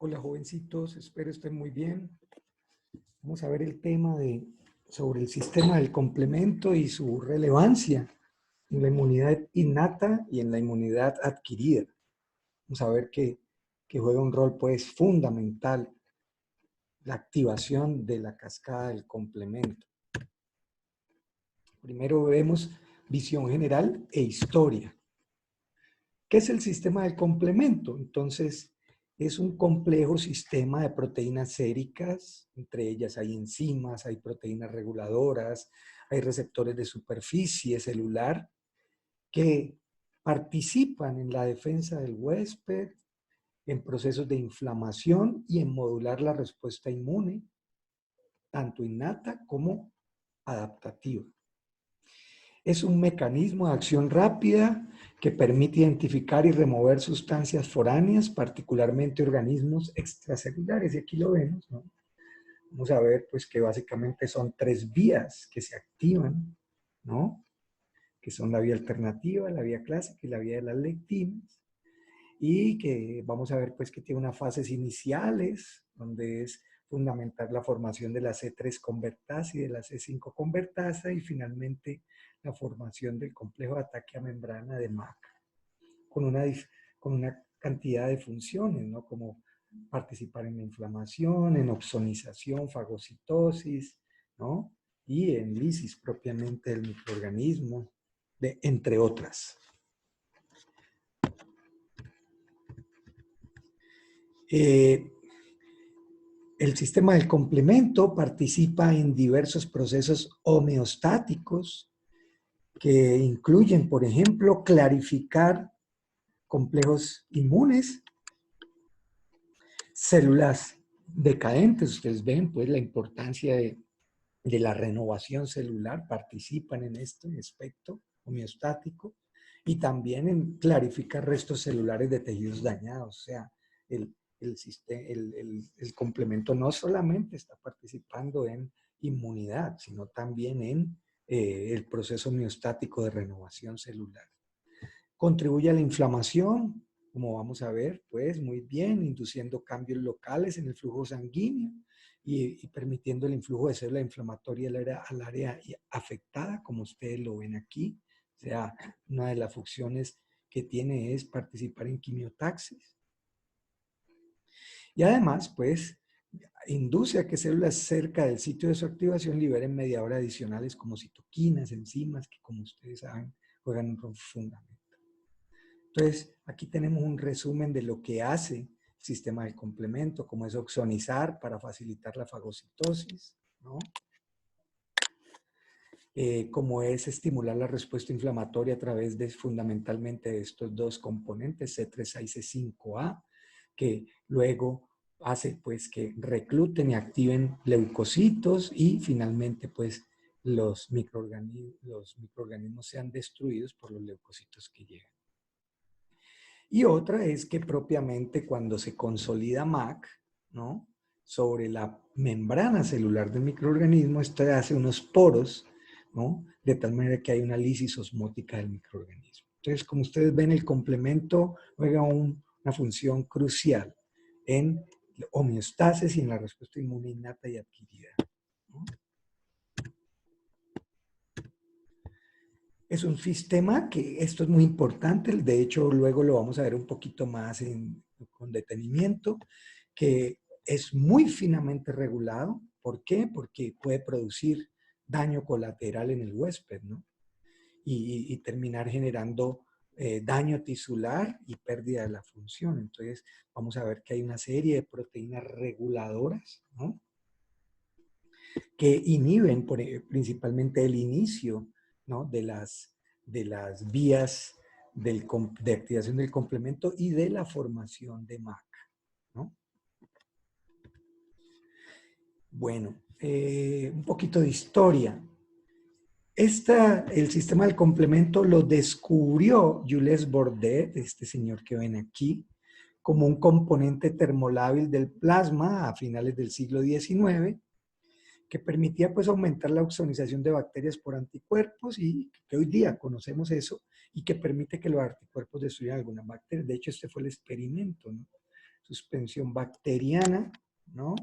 Hola jovencitos, espero estén muy bien. Vamos a ver el tema sobre el sistema del complemento y su relevancia en la inmunidad innata y en la inmunidad adquirida. Vamos a ver que juega un rol pues fundamental la activación de la cascada del complemento. Primero vemos visión general e historia. ¿Qué es el sistema del complemento? Entonces, es un complejo sistema de proteínas séricas, entre ellas hay enzimas, hay proteínas reguladoras, hay receptores de superficie celular que participan en la defensa del huésped, en procesos de inflamación y en modular la respuesta inmune, tanto innata como adaptativa. Es un mecanismo de acción rápida que permite identificar y remover sustancias foráneas, particularmente organismos extracelulares. Y aquí lo vemos, ¿no? Vamos a ver pues que básicamente son 3 vías que se activan, ¿no? Que son la vía alternativa, la vía clásica y la vía de las lectinas. Y que vamos a ver pues que tiene unas fases iniciales, donde es fundamental la formación de la C3 convertasa y de la C5 convertasa, y finalmente la formación del complejo de ataque a membrana de MAC, con una cantidad de funciones, ¿no? Como participar en la inflamación, en opsonización, fagocitosis, ¿no? Y en lisis propiamente del microorganismo, entre otras. El sistema del complemento participa en diversos procesos homeostáticos que incluyen, por ejemplo, clarificar complejos inmunes, células decadentes. Ustedes ven pues la importancia de la renovación celular, participan en este aspecto homeostático, y también en clarificar restos celulares de tejidos dañados. O sea, el complemento no solamente está participando en inmunidad, sino también en el proceso homeostático de renovación celular. Contribuye a la inflamación, como vamos a ver, pues muy bien, induciendo cambios locales en el flujo sanguíneo y permitiendo el influjo de célula inflamatoria al área afectada, como ustedes lo ven aquí. O sea, una de las funciones que tiene es participar en quimiotaxis. Y además, pues, induce a que células cerca del sitio de su activación liberen mediadores adicionales como citoquinas, enzimas, que como ustedes saben, juegan un rol fundamental. Entonces, aquí tenemos un resumen de lo que hace el sistema del complemento, como es opsonizar para facilitar la fagocitosis, ¿no? Como es estimular la respuesta inflamatoria a través de fundamentalmente de estos dos componentes, C3A y C5A, que luego hace pues que recluten y activen leucocitos y finalmente pues los microorganismos sean destruidos por los leucocitos que llegan. Y otra es que propiamente cuando se consolida MAC, ¿no?, sobre la membrana celular del microorganismo, esto hace unos poros, ¿no?, de tal manera que hay una lisis osmótica del microorganismo. Entonces, como ustedes ven, el complemento juega una función crucial en homeostasis y en la respuesta inmune innata y adquirida, ¿no? Es un sistema que, esto es muy importante, de hecho luego lo vamos a ver un poquito más con detenimiento, que es muy finamente regulado. ¿Por qué? Porque puede producir daño colateral en el huésped, ¿no? Y terminar generando daño tisular y pérdida de la función. Entonces vamos a ver que hay una serie de proteínas reguladoras, ¿no?, que inhiben principalmente el inicio, ¿no?, de las vías de activación del complemento y de la formación de MAC, ¿no? Bueno, un poquito de historia. El sistema del complemento lo descubrió Jules Bordet, este señor que ven aquí, como un componente termolábil del plasma a finales del siglo XIX, que permitía pues aumentar la oxonización de bacterias por anticuerpos, y que hoy día conocemos eso, y que permite que los anticuerpos destruyan algunas bacterias. De hecho, este fue el experimento, ¿no? suspensión bacteriana, ¿no?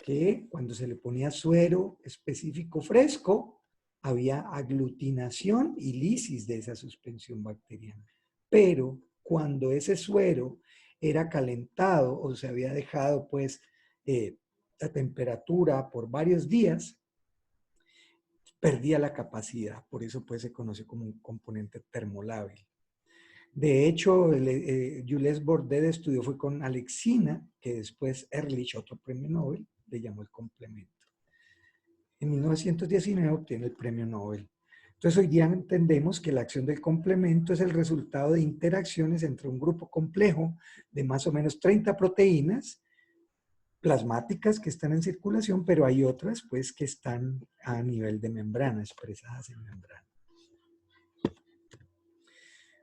Que cuando se le ponía suero específico fresco, había aglutinación y lisis de esa suspensión bacteriana. Pero cuando ese suero era calentado o se había dejado pues a temperatura por varios días, perdía la capacidad. Por eso pues se conoce como un componente termolábil. De hecho, Jules Bordet estudió fue con Alexina, que después Ehrlich, otro premio Nobel, le llamó el complemento. En 1919 obtiene el premio Nobel. Entonces hoy día entendemos que la acción del complemento es el resultado de interacciones entre un grupo complejo de más o menos 30 proteínas plasmáticas que están en circulación, pero hay otras pues que están a nivel de membrana, expresadas en membrana.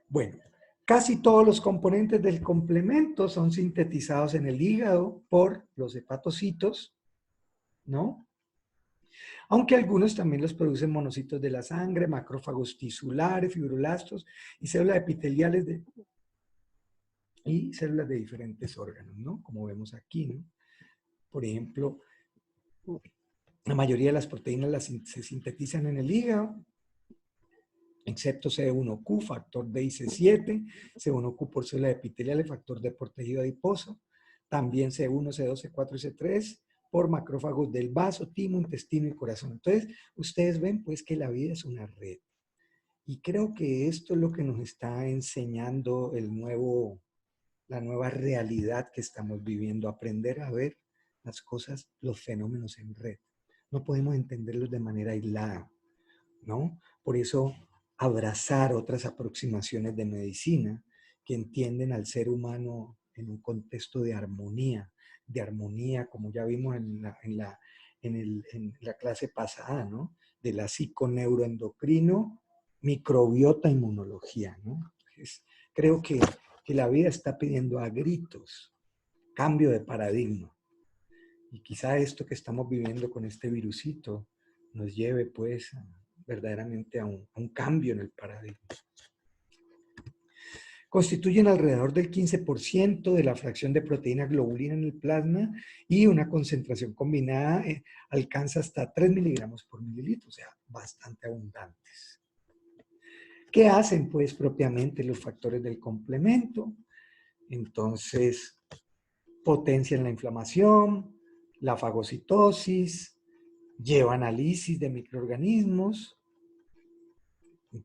Bueno, casi todos los componentes del complemento son sintetizados en el hígado por los hepatocitos, ¿no? Aunque algunos también los producen monocitos de la sangre, macrófagos tisulares, fibroblastos y células epiteliales y células de diferentes órganos, ¿no? Como vemos aquí, ¿no? Por ejemplo, la mayoría de las proteínas se sintetizan en el hígado, excepto C1Q, factor D y C7, C1Q por células epiteliales, factor D por tejido adiposo, también C1, C2, C4 y C3 por macrófagos del vaso, timo, intestino y corazón. Entonces, ustedes ven pues que la vida es una red. Y creo que esto es lo que nos está enseñando la nueva realidad que estamos viviendo, aprender a ver las cosas, los fenómenos en red. No podemos entenderlos de manera aislada, ¿no? Por eso abrazar otras aproximaciones de medicina que entienden al ser humano en un contexto de armonía como ya vimos en la clase pasada, ¿no? De la psiconeuroendocrino, microbiota, inmunología, ¿no? Entonces, creo que la vida está pidiendo a gritos cambio de paradigma. Y quizá esto que estamos viviendo con este virusito nos lleve pues verdaderamente a un cambio en el paradigma. Constituyen alrededor del 15% de la fracción de proteína globulina en el plasma y una concentración combinada alcanza hasta 3 miligramos por mililitro, o sea, bastante abundantes. ¿Qué hacen pues propiamente los factores del complemento? Entonces, potencian la inflamación, la fagocitosis, llevan a lisis de microorganismos.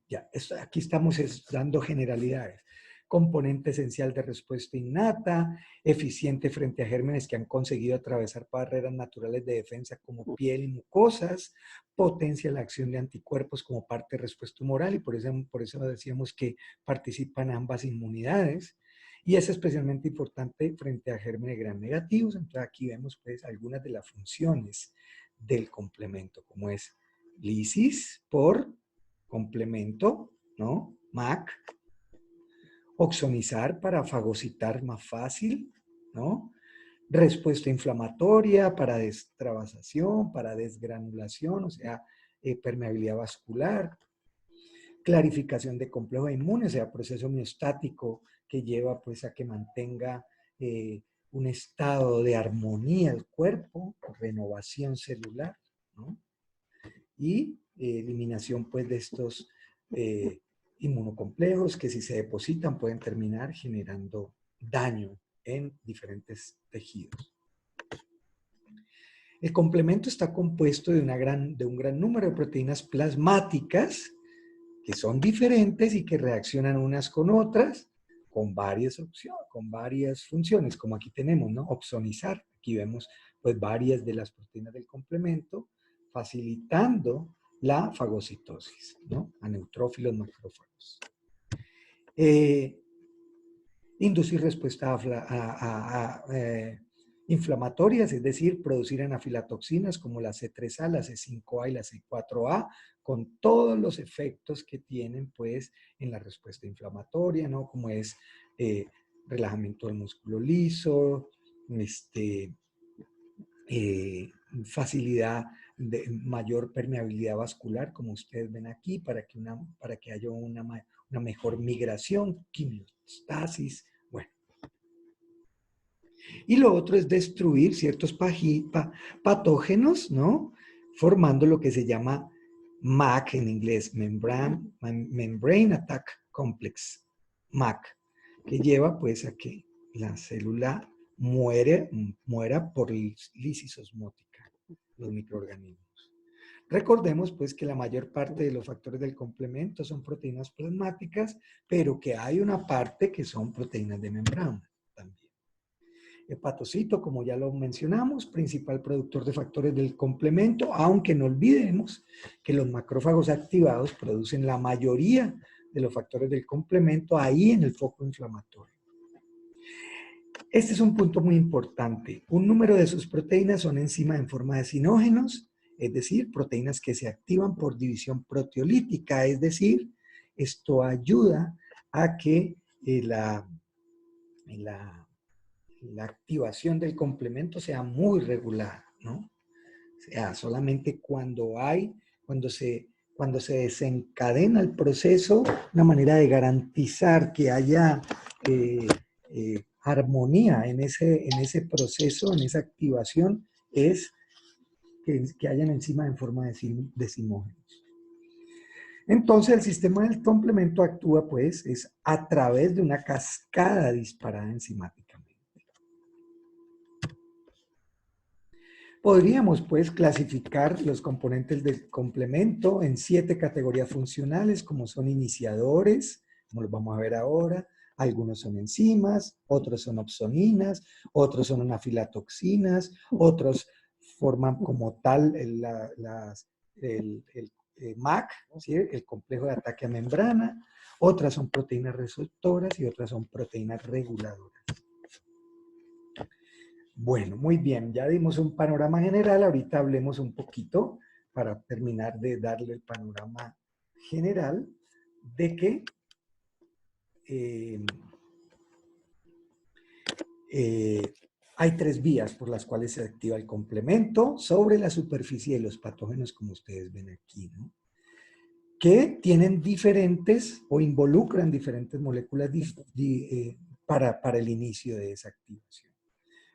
Ya, aquí estamos dando generalidades. Componente esencial de respuesta innata, eficiente frente a gérmenes que han conseguido atravesar barreras naturales de defensa como piel y mucosas, potencia la acción de anticuerpos como parte de respuesta humoral y por eso decíamos que participan ambas inmunidades. Y es especialmente importante frente a gérmenes gram negativos. Entonces aquí vemos pues algunas de las funciones del complemento, como es lisis por complemento, ¿no? MAC. Oxonizar para fagocitar más fácil, ¿no? Respuesta inflamatoria para destravasación, para desgranulación, o sea, permeabilidad vascular. Clarificación de complejo inmune, o sea, proceso homeostático que lleva pues a que mantenga un estado de armonía el cuerpo, renovación celular, ¿no? Y eliminación pues de estos inmunocomplejos que si se depositan pueden terminar generando daño en diferentes tejidos. El complemento está compuesto de un gran número de proteínas plasmáticas que son diferentes y que reaccionan unas con otras con varias opciones, con varias funciones, como aquí tenemos, ¿no? Opsonizar. Aquí vemos pues varias de las proteínas del complemento facilitando la fagocitosis, ¿no? A neutrófilos macrófagos. Inducir respuesta inflamatorias, es decir, producir anafilatoxinas como la C3A, la C5A y la C4A, con todos los efectos que tienen pues en la respuesta inflamatoria, ¿no? Como es relajamiento del músculo liso, facilidad de mayor permeabilidad vascular, como ustedes ven aquí, para que haya una mejor migración, quimiostasis, bueno. Y lo otro es destruir ciertos patógenos, ¿no? Formando lo que se llama MAC en inglés, Membrane Attack Complex, MAC, que lleva pues a que la célula muera por lisis osmótica, los microorganismos. Recordemos pues que la mayor parte de los factores del complemento son proteínas plasmáticas, pero que hay una parte que son proteínas de membrana también. Hepatocito, como ya lo mencionamos, principal productor de factores del complemento, aunque no olvidemos que los macrófagos activados producen la mayoría de los factores del complemento ahí en el foco inflamatorio. Este es un punto muy importante. Un número de sus proteínas son enzimas en forma de sinógenos, es decir, proteínas que se activan por división proteolítica, es decir, esto ayuda a que la activación del complemento sea muy regular, ¿no? O sea, solamente cuando se desencadena el proceso, una manera de garantizar que haya armonía en ese proceso, en esa activación, es que hayan enzimas en forma de simógenos. Entonces, el sistema del complemento actúa, pues, es a través de una cascada disparada enzimáticamente. Podríamos, pues, clasificar los componentes del complemento en 7 categorías funcionales, como son iniciadores, como los vamos a ver ahora. Algunos son enzimas, otros son opsoninas, otros son anafilatoxinas, otros forman como tal el MAC, ¿sí? El complejo de ataque a membrana. Otras son proteínas receptoras y otras son proteínas reguladoras. Bueno, muy bien, ya dimos un panorama general, ahorita hablemos un poquito para terminar de darle el panorama general de que hay 3 vías por las cuales se activa el complemento sobre la superficie de los patógenos, como ustedes ven aquí, ¿no? Que tienen diferentes o involucran diferentes moléculas para el inicio de esa activación.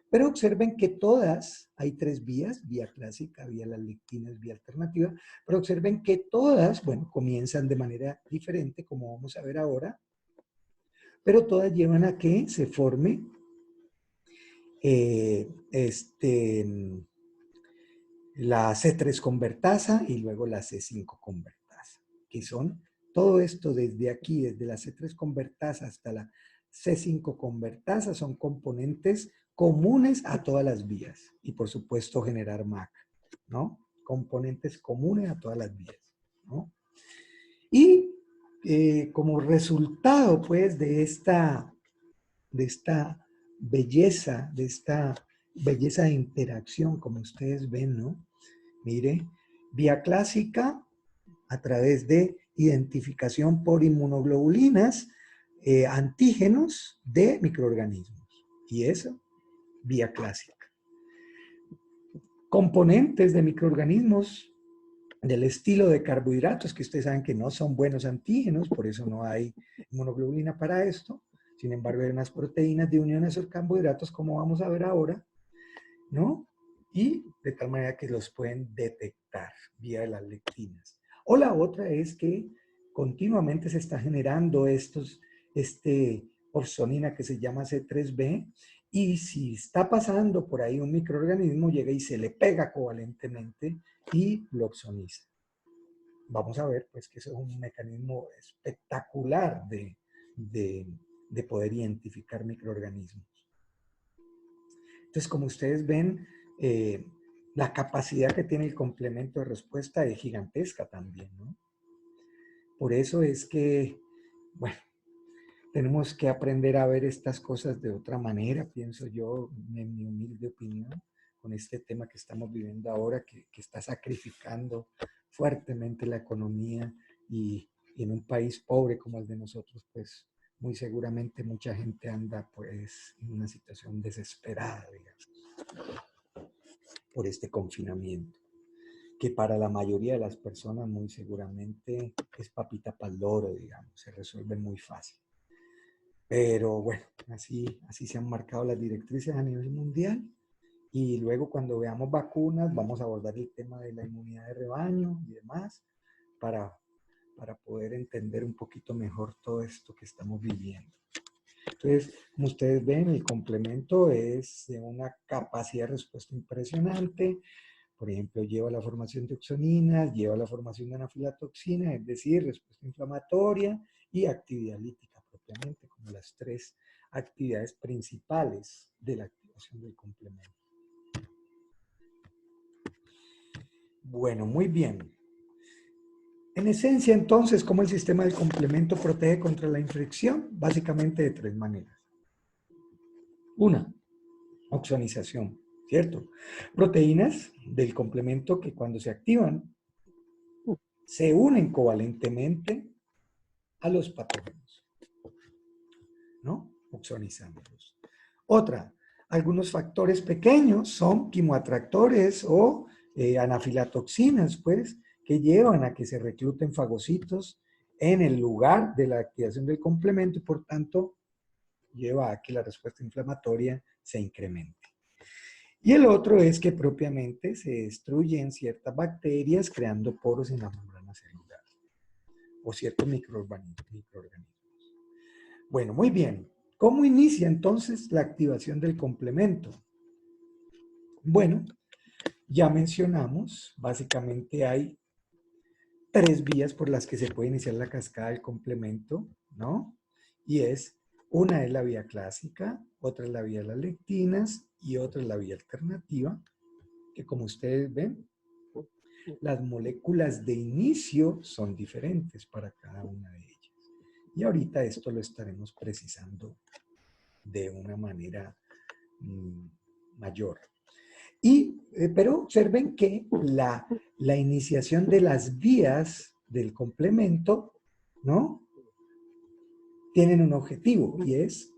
Pero observen que todas, hay 3 vías, vía clásica, vía las lectinas, vía alternativa, pero observen que todas, bueno, comienzan de manera diferente, como vamos a ver ahora, pero todas llevan a que se forme la C3 convertasa y luego la C5 convertasa, que son todo esto desde aquí, desde la C3 convertasa hasta la C5 convertasa, son componentes comunes a todas las vías y por supuesto generar MAC, ¿no? Componentes comunes a todas las vías, ¿no? Y como resultado pues de esta belleza, de interacción, como ustedes ven, ¿no? Mire, vía clásica a través de identificación por inmunoglobulinas, antígenos de microorganismos. Y eso, vía clásica. Componentes de microorganismos del estilo de carbohidratos, que ustedes saben que no son buenos antígenos, por eso no hay inmunoglobulina para esto. Sin embargo, hay unas proteínas de unión a esos carbohidratos, como vamos a ver ahora, ¿no? Y de tal manera que los pueden detectar vía las lectinas. O la otra es que continuamente se está generando opsonina que se llama C3b, y si está pasando por ahí un microorganismo, llega y se le pega covalentemente y lo opsoniza. Vamos a ver pues que eso es un mecanismo espectacular de poder identificar microorganismos. Entonces, como ustedes ven, la capacidad que tiene el complemento de respuesta es gigantesca también, ¿no? Por eso es que, bueno, tenemos que aprender a ver estas cosas de otra manera, pienso yo, en mi humilde opinión, con este tema que estamos viviendo ahora, que está sacrificando fuertemente la economía y en un país pobre como el de nosotros, pues muy seguramente mucha gente anda pues en una situación desesperada, digamos, por este confinamiento, que para la mayoría de las personas muy seguramente es papita para el loro, digamos, se resuelve muy fácil. Pero bueno, así se han marcado las directrices a nivel mundial. Y luego cuando veamos vacunas, vamos a abordar el tema de la inmunidad de rebaño y demás para, para poder entender un poquito mejor todo esto que estamos viviendo. Entonces, como ustedes ven, el complemento es de una capacidad de respuesta impresionante. Por ejemplo, lleva la formación de oxoninas, lleva la formación de anafilatoxina, es decir, respuesta inflamatoria y actividad lítica propiamente, como las tres actividades principales de la activación del complemento. Bueno, muy bien. En esencia, entonces, ¿cómo el sistema del complemento protege contra la infección? Básicamente de tres maneras. Una, oxonización, ¿cierto? Proteínas del complemento que cuando se activan se unen covalentemente a los patógenos, ¿no? Oxonizándolos. Otra, algunos factores pequeños son quimoatractores o anafilatoxinas, pues, que llevan a que se recluten fagocitos en el lugar de la activación del complemento y por tanto lleva a que la respuesta inflamatoria se incremente. Y el otro es que propiamente se destruyen ciertas bacterias creando poros en la membrana celular o ciertos microorganismos. Bueno, muy bien. ¿Cómo inicia entonces la activación del complemento? Bueno, ya mencionamos, básicamente hay tres vías por las que se puede iniciar la cascada del complemento, ¿no? Y una es la vía clásica, otra es la vía de las lectinas y otra es la vía alternativa, que como ustedes ven, las moléculas de inicio son diferentes para cada una de ellas. Y ahorita esto lo estaremos precisando de una manera mayor. Pero observen que la iniciación de las vías del complemento, ¿no? Tienen un objetivo y es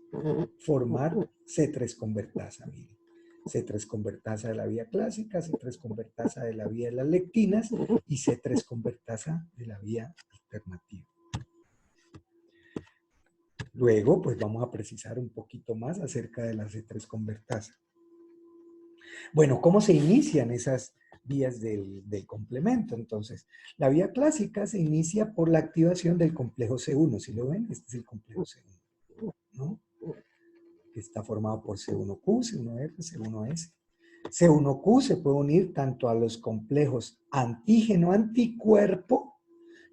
formar C3 convertasa. Miren. C3 convertasa de la vía clásica, C3 convertasa de la vía de las lectinas y C3 convertasa de la vía alternativa. Luego, pues vamos a precisar un poquito más acerca de la C3 convertasa. Bueno, ¿cómo se inician esas vías del complemento? Entonces, la vía clásica se inicia por la activación del complejo C1. ¿Sí lo ven? Este es el complejo C1, ¿no? Que está formado por C1Q, C1R, C1S. C1Q se puede unir tanto a los complejos antígeno-anticuerpo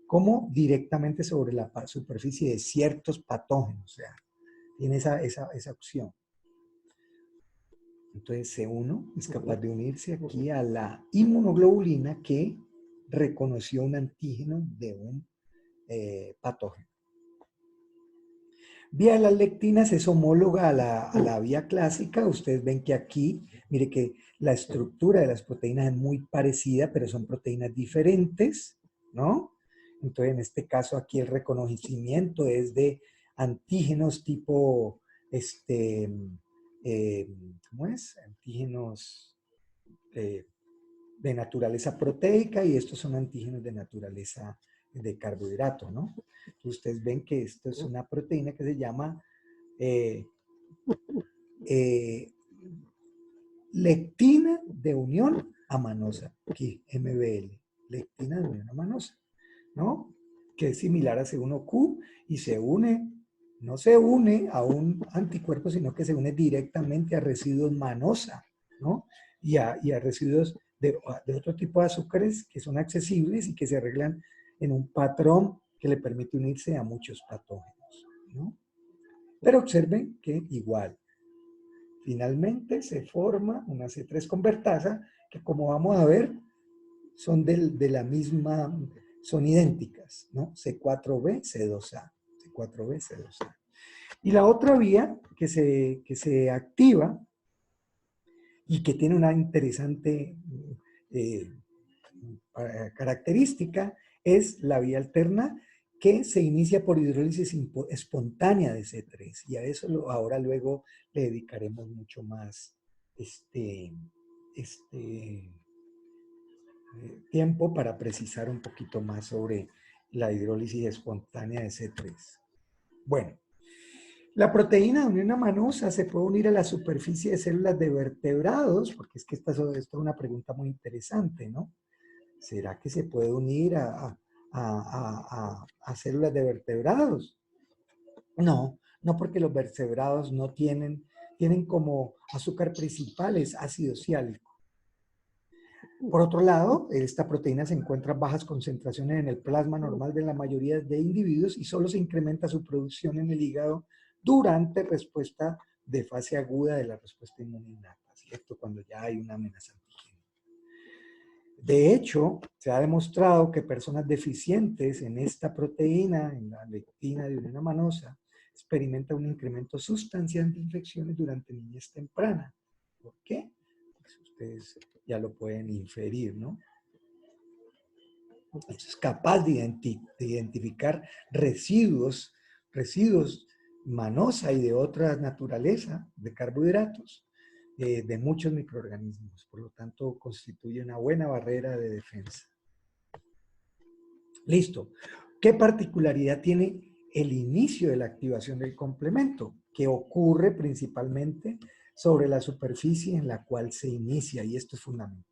como directamente sobre la superficie de ciertos patógenos. O sea, tiene esa opción. Entonces C1 es capaz de unirse aquí a la inmunoglobulina que reconoció un antígeno de un patógeno. Vía de las lectinas es homóloga a la vía clásica. Ustedes ven que aquí, mire que la estructura de las proteínas es muy parecida, pero son proteínas diferentes, ¿no? Entonces, en este caso aquí el reconocimiento es de antígenos tipo, ¿cómo es? Antígenos de naturaleza proteica y estos son antígenos de naturaleza de carbohidrato, ¿no? Ustedes ven que esto es una proteína que se llama lectina de unión amanosa, aquí, MBL, lectina de unión amanosa, ¿no? Que es similar a C1Q y se une, no se une a un anticuerpo, sino que se une directamente a residuos manosa, ¿no? Y a residuos de otro tipo de azúcares que son accesibles y que se arreglan en un patrón que le permite unirse a muchos patógenos, ¿no? Pero observen que igual, finalmente se forma una C3 convertasa que, como vamos a ver, son de la misma, son idénticas, ¿no? C4B, C2A, C4B, C2A. Y la otra vía que se activa y que tiene una interesante característica es la vía alterna que se inicia por hidrólisis espontánea de C3 y a eso ahora luego le dedicaremos mucho más tiempo para precisar un poquito más sobre la hidrólisis espontánea de C3. Bueno, La proteína de unión amanosa se puede unir a la superficie de células de vertebrados, porque es que esto es una pregunta muy interesante, ¿no? ¿Será que se puede unir a células de vertebrados? No, no, porque los vertebrados no tienen como azúcar principal es ácido ciálico. Por otro lado, esta proteína se encuentra a bajas concentraciones en el plasma normal de la mayoría de individuos y solo se incrementa su producción en el hígado durante respuesta de fase aguda de la respuesta inmune innata, ¿cierto? Cuando ya hay una amenaza antigénica. De hecho, se ha demostrado que personas deficientes en esta proteína, en la lectina de unión amanosa, experimentan un incremento sustancial de infecciones durante niñez temprana. ¿Por qué? Pues ustedes ya lo pueden inferir, ¿no? Es capaz de identificar residuos manosa y de otra naturaleza, de carbohidratos, de muchos microorganismos. Por lo tanto, constituye una buena barrera de defensa. Listo. ¿Qué particularidad tiene el inicio de la activación del complemento? Que ocurre principalmente sobre la superficie en la cual se inicia, y esto es fundamental.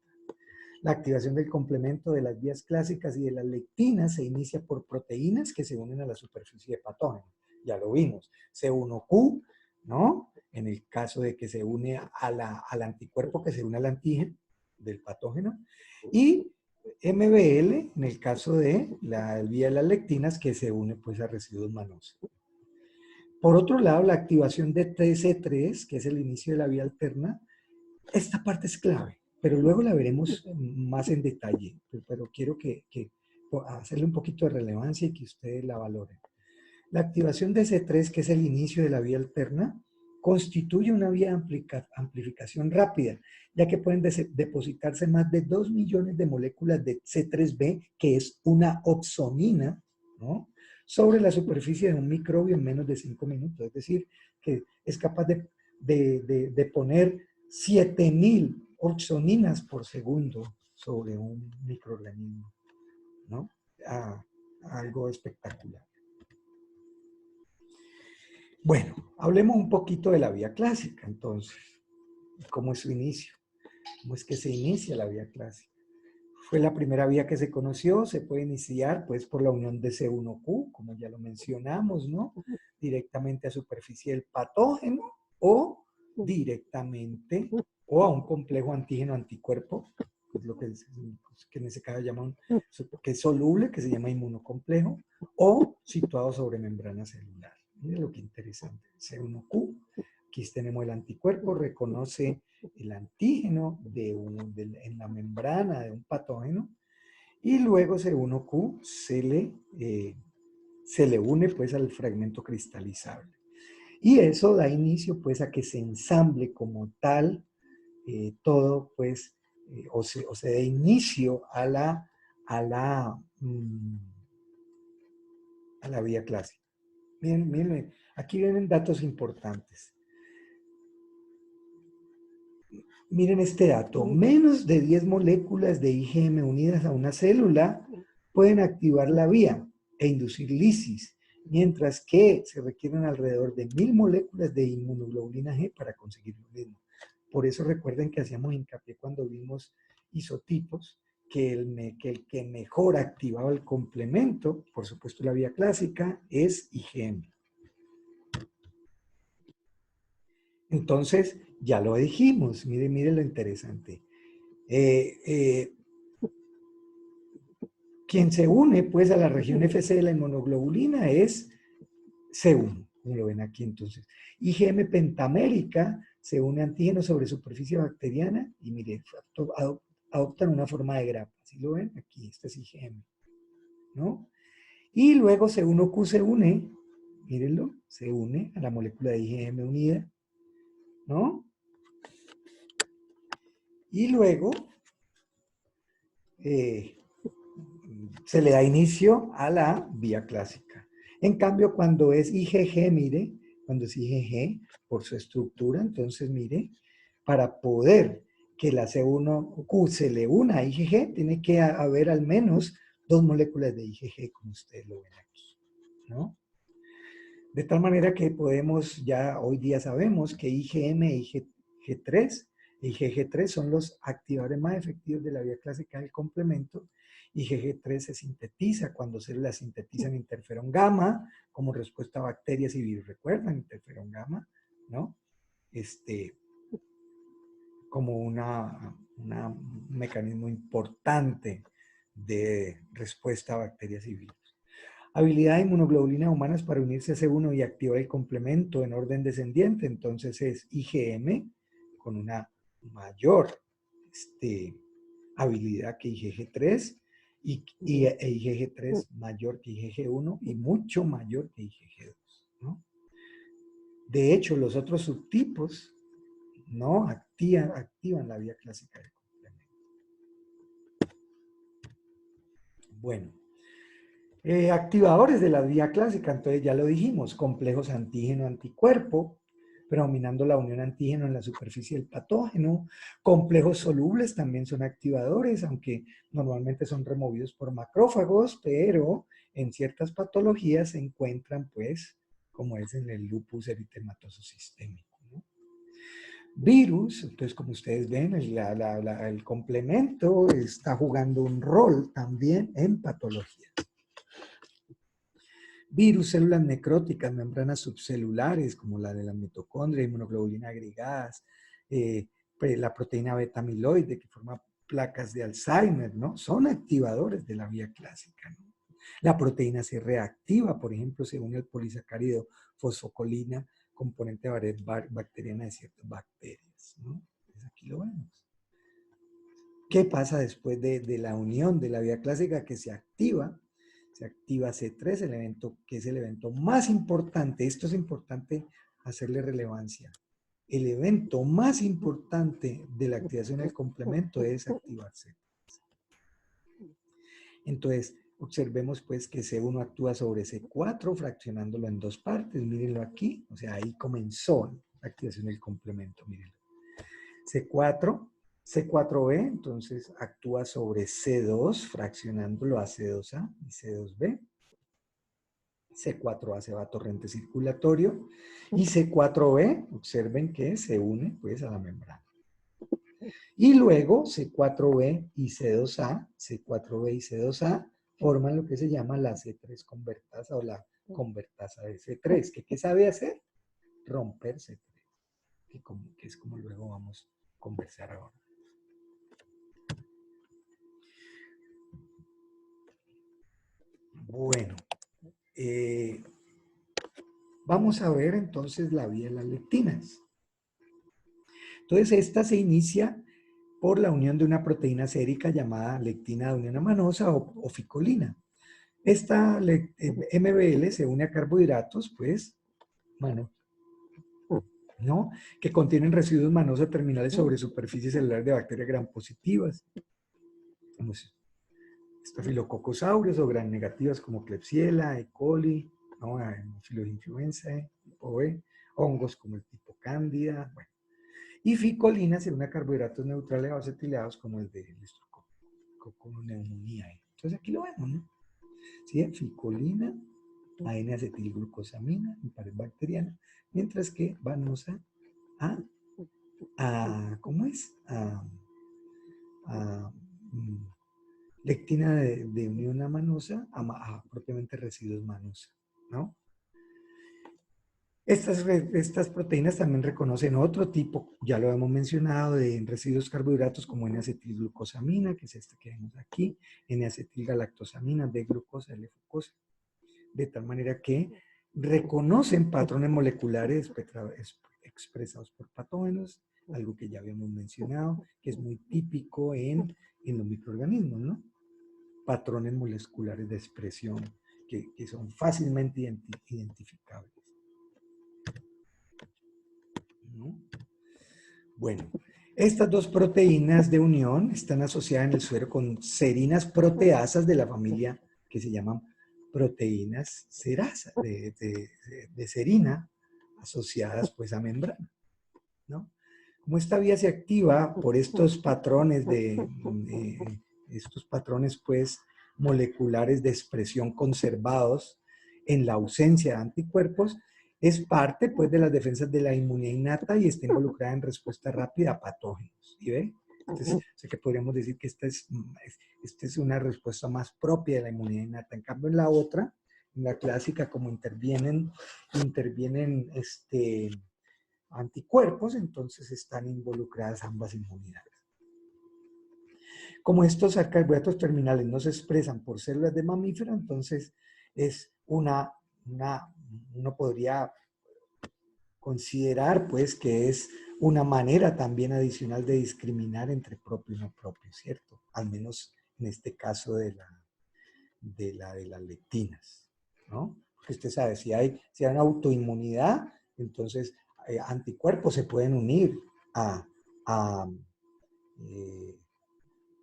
La activación del complemento de las vías clásicas y de las lectinas se inicia por proteínas que se unen a la superficie de patógeno. Ya lo vimos. C1Q, ¿no? En el caso de que se une al anticuerpo que se une al antígeno del patógeno. Y MBL, en el caso de la vía de las lectinas, que se une pues a residuos manosos. Por otro lado, la activación de TC3, que es el inicio de la vía alterna, esta parte es clave, pero luego la veremos más en detalle, pero quiero hacerle un poquito de relevancia y que ustedes la valoren. La activación de C3, que es el inicio de la vía alterna, constituye una vía de amplificación rápida, ya que pueden depositarse más de 2 millones de moléculas de C3b, que es una opsonina, ¿no?, sobre la superficie de un microbio en menos de 5 minutos. Es decir, que es capaz de poner 7000 opsoninas por segundo sobre un microorganismo, ¿no? Algo espectacular. Bueno, hablemos un poquito de la vía clásica, entonces. ¿Cómo es su inicio? ¿Cómo es que se inicia la vía clásica? Fue la primera vía que se conoció, se puede iniciar pues por la unión de C1Q, como ya lo mencionamos, ¿no? Directamente a superficie del patógeno o directamente o a un complejo antígeno-anticuerpo, que es lo que en ese caso llaman, que es soluble, que se llama inmunocomplejo, o situado sobre membrana celular. Miren lo que interesante. C1Q, aquí tenemos el anticuerpo, reconoce el antígeno en la membrana de un patógeno y luego C1Q se le une pues al fragmento cristalizable. Y eso da inicio pues a que se ensamble como tal todo pues, o se dé inicio a la vía clásica. Miren, aquí vienen datos importantes. Miren este dato, menos de 10 moléculas de IgM unidas a una célula pueden activar la vía e inducir lisis, mientras que se requieren alrededor de 1000 moléculas de inmunoglobulina G para conseguir lo mismo. Por eso recuerden que hacíamos hincapié cuando vimos isotipos, que el que mejor activaba el complemento, por supuesto la vía clásica, es IgM. Entonces, ya lo dijimos, miren lo interesante. Quien se une pues a la región FC de la inmunoglobulina es C1, como lo ven aquí entonces. IgM pentamérica se une a antígeno sobre superficie bacteriana y mire, adoptan una forma de grapa. ¿Sí lo ven? Aquí, este es IgM, ¿no? Y luego C1Q se une, mírenlo, se une a la molécula de IgM unida, ¿no? Y luego se le da inicio a la vía clásica. En cambio, cuando es IgG, mire, cuando es IgG, por su estructura, entonces mire, para poder que la C1Q se le una a IgG, tiene que haber al menos 2 moléculas de IgG, como ustedes lo ven aquí, ¿no? De tal manera que podemos, ya hoy día sabemos que IgM, IgG3 e IgG3 son los activadores más efectivos de la vía clásica del complemento. IgG3 se sintetiza cuando células sintetizan interferón gamma como respuesta a bacterias y virus. ¿Recuerdan interferón gamma? ¿No? Como un mecanismo importante de respuesta a bacterias y virus. Habilidad de inmunoglobulinas humanas para unirse a C1 y activar el complemento en orden descendiente. Entonces es IgM con una mayor habilidad que IgG3 e IgG3 mayor que IgG1 y mucho mayor que IgG2. ¿No? De hecho, los otros subtipos no activan la vía clásica del complemento. Bueno. Activadores de la vía clásica, entonces ya lo dijimos, complejos antígeno-anticuerpo, predominando la unión antígeno en la superficie del patógeno. Complejos solubles también son activadores, aunque normalmente son removidos por macrófagos, pero en ciertas patologías se encuentran, pues, como es en el lupus eritematoso sistémico, ¿no? Virus, entonces como ustedes ven, el complemento está jugando un rol también en patologías. Virus, células necróticas, membranas subcelulares, como la de la mitocondria, inmunoglobulina agregadas, la proteína beta amiloide, que forma placas de Alzheimer, ¿no? Son activadores de la vía clásica, ¿no? La proteína C reactiva, por ejemplo, se une al polisacárido fosfocolina, componente bacteriana de ciertas bacterias, ¿no? Entonces aquí lo vemos. ¿Qué pasa después de la unión de la vía clásica que se activa? Se activa C3, el evento que es el evento más importante. Esto es importante hacerle relevancia. El evento más importante de la activación del complemento es activar C3. Entonces, observemos pues que C1 actúa sobre C4, fraccionándolo en dos partes. Mírenlo aquí, o sea, ahí comenzó la activación del complemento, mírenlo. C4, C4b, entonces actúa sobre C2, fraccionándolo a C2a y C2b. C4A se va a torrente circulatorio y C4b, observen que se une pues a la membrana. Y luego C4b y C2a, C4b y C2a forman lo que se llama la C3 convertasa o la convertasa de C3. ¿Qué sabe hacer? Romper C3, que es como luego vamos a conversar ahora. Bueno, vamos a ver entonces la vía de las lectinas. Entonces esta se inicia por la unión de una proteína sérica llamada lectina de unión amanosa o ficolina. Esta MBL se une a carbohidratos, pues, ¿no? Que contienen residuos manosa terminales sobre superficie celular de bacterias gram positivas, como Staphylococcus aureus, o gram negativas como Klebsiella, E. coli, ¿no? Haemophilus influenzae, tipo B, hongos como el tipo Cándida, bueno. Y ficolina se une a carbohidratos neutrales o acetilados como el de Streptococcus. Entonces aquí lo vemos, ¿no? ¿Sí? Ficolina a N-acetilglucosamina en pared bacteriana, mientras que vanosa ¿cómo es? Lectina de unión amanosa a propiamente residuos manosa, ¿no? Estas proteínas también reconocen otro tipo, ya lo hemos mencionado, de residuos carbohidratos como N-acetilglucosamina, que es este que vemos aquí, N-acetilgalactosamina, D-glucosa, L-fucosa, de tal manera que reconocen patrones moleculares expresados por patógenos, algo que ya habíamos mencionado, que es muy típico en los microorganismos, ¿no? Patrones moleculares de expresión que son fácilmente identificables, ¿no? Bueno, estas dos proteínas de unión están asociadas en el suero con serinas proteasas de la familia que se llaman proteínas serasa, de serina, asociadas pues a membrana, ¿no? Como esta vía se activa por estos patrones estos patrones pues moleculares de expresión conservados en la ausencia de anticuerpos, es parte pues de las defensas de la inmunidad innata y está involucrada en respuesta rápida a patógenos. ¿Sí ve? Entonces, sé que podríamos decir que esta es una respuesta más propia de la inmunidad innata. En cambio, en la otra, en la clásica, como intervienen anticuerpos, entonces están involucradas ambas inmunidades. Como estos carbohidratos terminales no se expresan por células de mamífero, entonces es uno podría considerar pues que es una manera también adicional de discriminar entre propio y no propio, ¿cierto? Al menos en este caso de las lectinas, ¿no? Porque usted sabe, si hay una autoinmunidad, entonces anticuerpos se pueden unir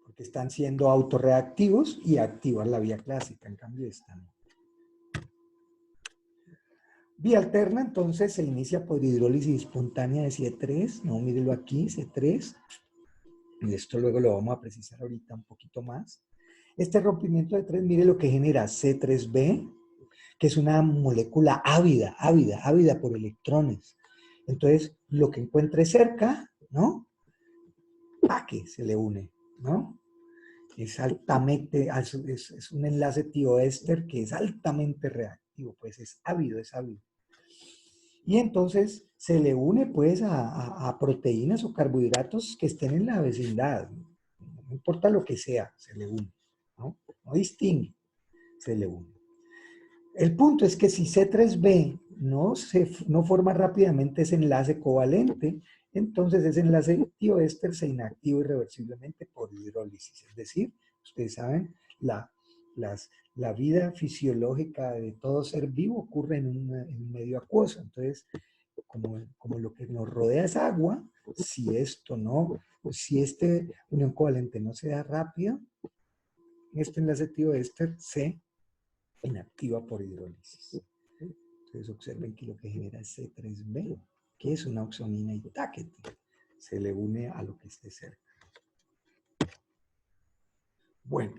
porque están siendo autorreactivos y activar la vía clásica, en cambio están. Vía alterna, entonces, se inicia por hidrólisis espontánea de C3, no, mírelo aquí, C3, y esto luego lo vamos a precisar ahorita un poquito más. Este rompimiento de 3, mire lo que genera C3b, que es una molécula ávida por electrones. Entonces, lo que encuentre cerca, ¿no? ¿A qué se le une? ¿No? Es altamente, es un enlace tioéster que es altamente reactivo, pues es ávido. Y entonces se le une pues a proteínas o carbohidratos que estén en la vecindad. No importa lo que sea, se le une, ¿no? No distingue, se le une. El punto es que si C3b no forma rápidamente ese enlace covalente, entonces ese enlace tioéster se inactiva irreversiblemente por hidrólisis. Es decir, ustedes saben, la vida fisiológica de todo ser vivo ocurre en un medio acuoso. Entonces, como lo que nos rodea es agua, si este unión covalente no se da rápido, este enlace tioéster se inactiva por hidrólisis. Entonces observen que lo que genera es C3b, que es una oxonina y taquete. Se le une a lo que esté cerca. Bueno,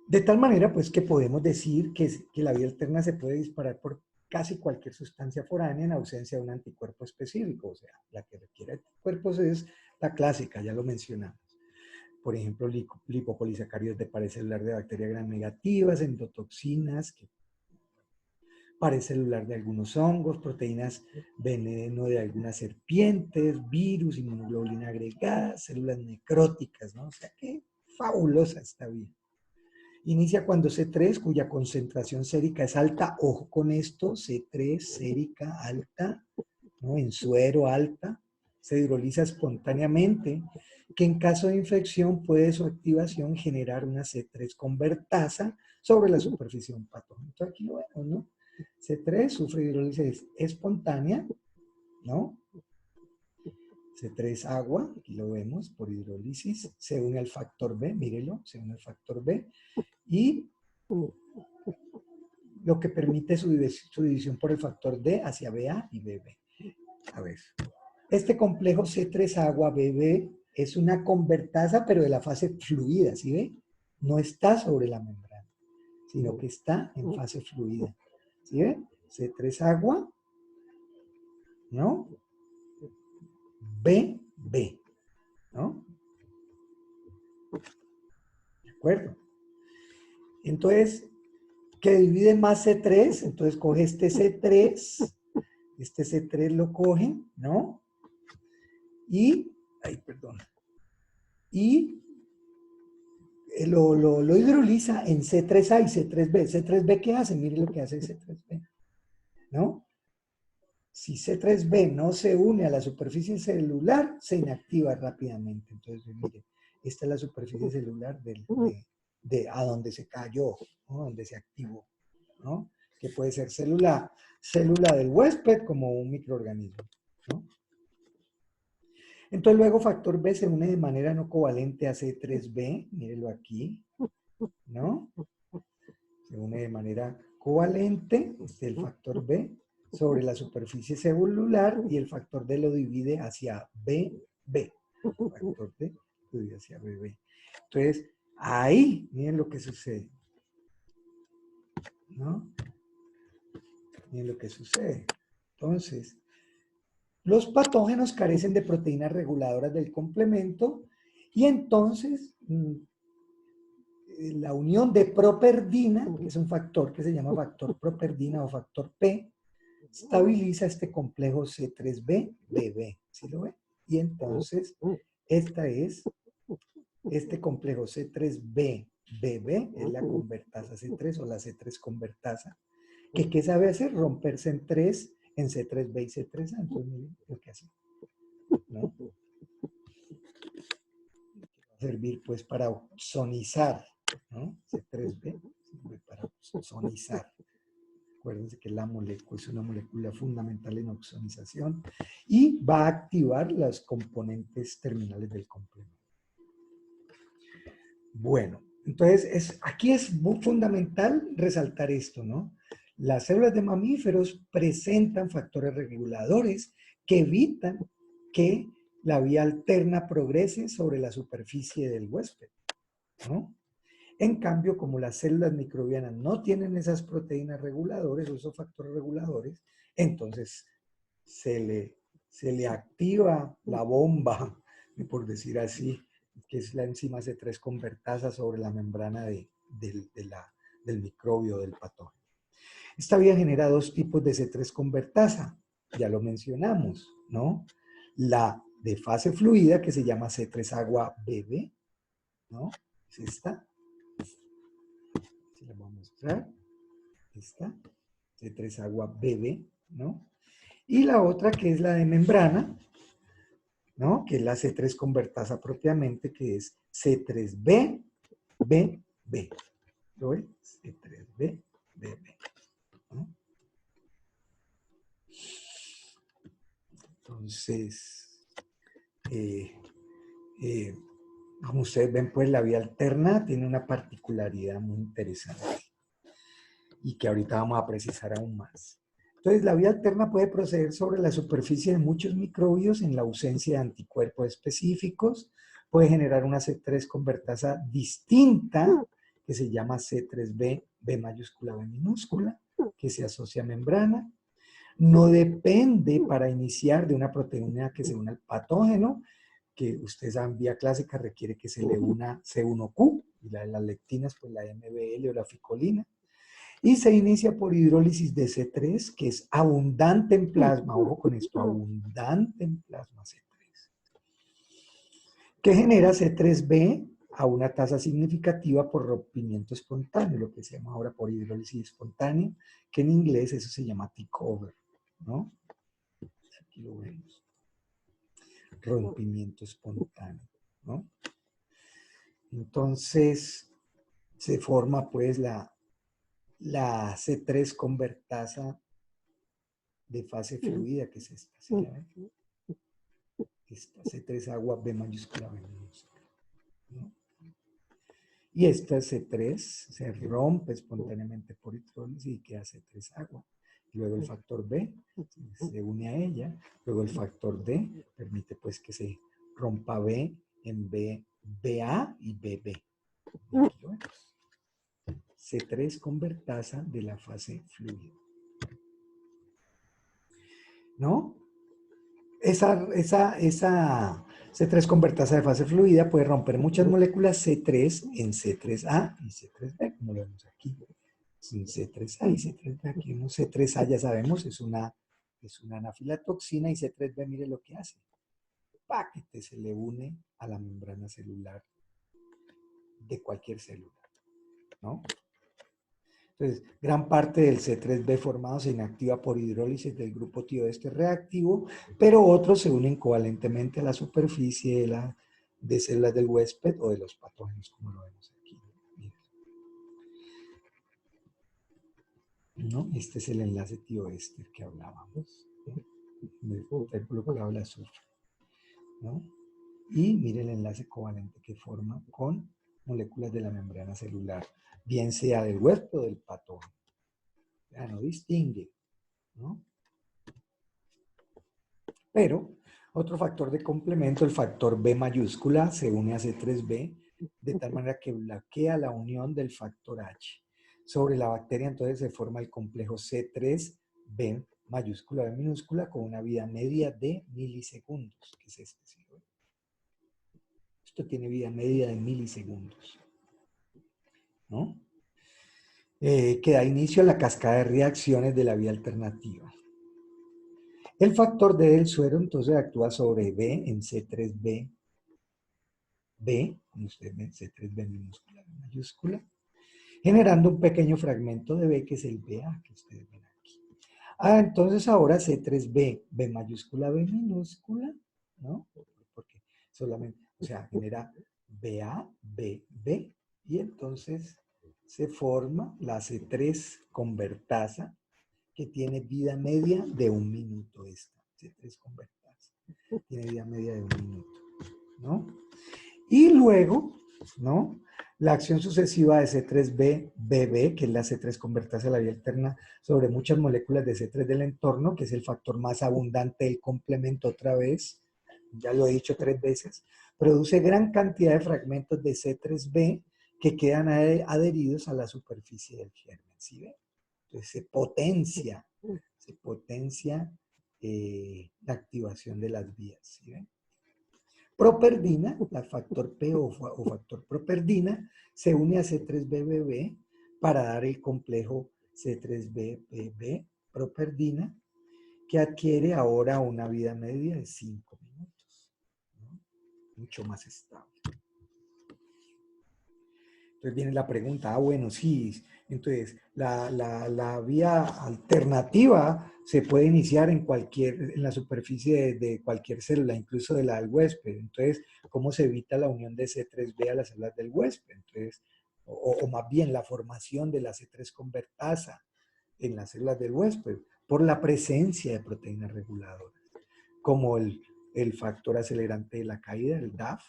de tal manera pues que podemos decir que la vía alterna se puede disparar por casi cualquier sustancia foránea en ausencia de un anticuerpo específico. O sea, la que requiere anticuerpos es la clásica, ya lo mencionamos. Por ejemplo, lipopolisacáridos de pared celular de bacterias gram negativas, endotoxinas, pared celular de algunos hongos, proteínas veneno de algunas serpientes, virus, inmunoglobulina agregada, células necróticas, ¿no? O sea, qué fabulosa esta vía. Inicia cuando C3, cuya concentración sérica es alta, ojo con esto, C3 sérica alta, ¿no? En suero alta, se hidroliza espontáneamente, que en caso de infección puede su activación generar una C3 convertasa sobre la superficie de un patógeno. Entonces aquí lo vemos, ¿no? C3 sufre hidrólisis espontánea, ¿no? C3 agua, aquí lo vemos por hidrólisis, se une al factor B, mírelo, se une al factor B, y lo que permite su división por el factor D hacia BA y BB. A ver, este complejo C3 agua BB es una convertasa, pero de la fase fluida, ¿sí ve? No está sobre la membrana, sino que está en fase fluida. ¿Sí ve? C3 agua, ¿no? BB, ¿no? ¿De acuerdo? Entonces, que divide más C3, entonces coge este C3 lo coge, ¿no? Y, y lo hidroliza en C3A y C3B. ¿C3B qué hace? Mire lo que hace C3B, ¿no? Si C3B no se une a la superficie celular, se inactiva rápidamente. Entonces, mire, esta es la superficie celular de a donde se cayó, ¿no? Donde se activó, ¿no? Que puede ser célula del huésped como un microorganismo, ¿no? Entonces luego factor B se une de manera no covalente a C3B, mírelo aquí, ¿no? Se une de manera covalente, este es el factor B, sobre la superficie celular y el factor D lo divide hacia BB. Factor D lo divide hacia BB. Entonces, ahí, miren lo que sucede. ¿no? Miren lo que sucede. Entonces, los patógenos carecen de proteínas reguladoras del complemento y entonces la unión de properdina, que es un factor que se llama factor properdina o factor P, estabiliza este complejo C3b-BB. ¿Sí lo ve? Y entonces, este complejo C3b-BB es la convertasa C3 o la C3 convertasa, que ¿qué sabe hacer? Romperse en tres, en C3b y C3a. Entonces, miren lo que hace, ¿no? Va a servir pues para oxonizar, ¿no? C3b sirve para oxonizar. Acuérdense que la molécula es una molécula fundamental en oxonización y va a activar las componentes terminales del complemento. Bueno, entonces aquí es fundamental resaltar esto, ¿no? Las células de mamíferos presentan factores reguladores que evitan que la vía alterna progrese sobre la superficie del huésped, ¿no? En cambio, como las células microbianas no tienen esas proteínas reguladoras o esos factores reguladores, entonces se le activa la bomba, por decir así, que es la enzima C3 convertasa sobre la membrana del microbio del patógeno. Esta vía genera dos tipos de C3 convertasa, ya lo mencionamos, ¿no? La de fase fluida, que se llama C3 agua BB, ¿no? Es esta. Se la voy a mostrar. Esta. C3 agua BB, ¿no? Y la otra que es la de membrana, ¿no? Que es la C3 convertasa propiamente, que es C3b, BB. ¿Lo ves? C3b, BB. ¿No? Entonces, como ustedes ven, pues la vía alterna tiene una particularidad muy interesante y que ahorita vamos a precisar aún más. Entonces, la vía alterna puede proceder sobre la superficie de muchos microbios en la ausencia de anticuerpos específicos, puede generar una C3 convertasa distinta, que se llama C3b, B mayúscula, B minúscula, que se asocia a membrana. No depende para iniciar de una proteína que se una al patógeno, que ustedes saben, vía clásica requiere que se le una C1Q, y la de las lectinas, pues la MBL o la ficolina. Y se inicia por hidrólisis de C3, que es abundante en plasma, ojo con esto, abundante en plasma C3, que genera C3b a una tasa significativa por rompimiento espontáneo, lo que se llama ahora por hidrólisis espontánea, que en inglés eso se llama takeover, ¿no? Aquí lo vemos. Rompimiento espontáneo, ¿no? Entonces, se forma pues la C3 convertasa de fase fluida, que es esta, ¿sí la ven? Esta C3 agua B mayúscula, B minúscula, ¿no? Y esta C3 se rompe espontáneamente por hidrólisis y queda C3 agua. Luego el factor B se une a ella, luego el factor D permite pues que se rompa B en BA y BB. C3 convertasa de la fase fluida, ¿no? Esa C3 convertasa de fase fluida puede romper muchas moléculas C3 en C3A y C3B, como lo vemos aquí. Sin C3A y C3B, aquí vemos C3A, ya sabemos, es una anafilatoxina, y C3B, mire lo que hace. Paquete se le une a la membrana celular de cualquier célula, ¿no? Entonces, gran parte del C3b formado se inactiva por hidrólisis del grupo tioeste reactivo, pero otros se unen covalentemente a la superficie de células del huésped o de los patógenos, como lo vemos aquí. ¿No? Este es el enlace tioéster que hablábamos, del colocado el azufre, ¿no? Y mire el enlace covalente que forma con moléculas de la membrana celular, bien sea del huésped o del patógeno. Ya no distingue, ¿no? Pero otro factor de complemento, el factor B mayúscula, se une a C3b de tal manera que bloquea la unión del factor H. Sobre la bacteria entonces se forma el complejo C3B mayúscula B minúscula con una vida media de milisegundos, que es este, ¿sí? Esto tiene vida media de milisegundos, ¿no? Que da inicio a la cascada de reacciones de la vía alternativa. El factor D del suero entonces actúa sobre B en C3B, como ustedes ven, C3B minúscula, B mayúscula, generando un pequeño fragmento de B que es el BA que ustedes ven aquí. Entonces ahora C3B, B mayúscula, B minúscula, ¿no? Porque solamente, o sea, genera BA, B, B, y entonces se forma la C3 convertasa, que tiene vida media de 1 minuto esta, C3 convertasa. Tiene vida media de 1 minuto, ¿no? Y luego, ¿no? La acción sucesiva de C3B-BB, que es la C3 convertasa a la vía alterna sobre muchas moléculas de C3 del entorno, que es el factor más abundante del complemento otra vez, ya lo he dicho 3 veces, produce gran cantidad de fragmentos de C3B que quedan adheridos a la superficie del germen, ¿sí ven? Entonces se potencia la activación de las vías, ¿sí ven? Properdina, la factor P o factor properdina, se une a C3BBB para dar el complejo C3BBB, properdina, que adquiere ahora una vida media de 5 minutos, ¿no? Mucho más estable. Entonces viene la pregunta, bueno, sí, entonces la vía alternativa se puede iniciar en la superficie de cualquier célula, incluso de la del huésped. Entonces, ¿cómo se evita la unión de C3B a las células del huésped? Entonces, o más bien la formación de la C3 convertasa en las células del huésped por la presencia de proteínas reguladoras, como el factor acelerante de la caída, el DAF,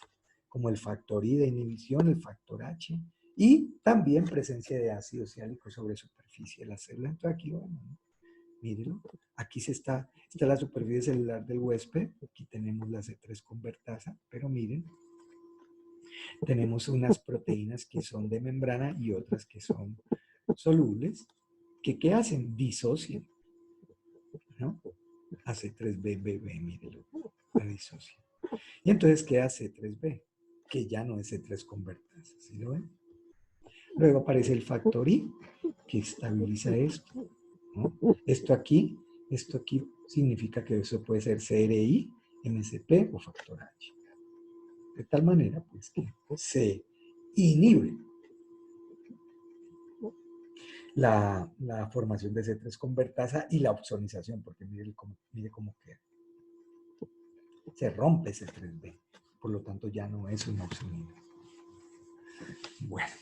como el factor I de inhibición, el factor H, y también presencia de ácido ciálico sobre superficie de la célula. Entonces aquí, bueno, mírenlo, aquí está la superficie celular del huésped, aquí tenemos la C3 convertasa, pero miren, tenemos unas proteínas que son de membrana y otras que son solubles, que ¿qué hacen? Disocian, ¿no? A C3BBB, mírenlo, la disocian. Y entonces queda C3B, que ya no es C3 convertasa, ¿sí lo ven? Luego aparece el factor I, que estabiliza esto, ¿no? Esto aquí significa que eso puede ser CRI, MSP o factor H. De tal manera, pues, que se inhibe la formación de C3 convertasa y la opsonización, porque mire cómo queda. Se rompe C3B, por lo tanto ya no es una opsonina. Bueno.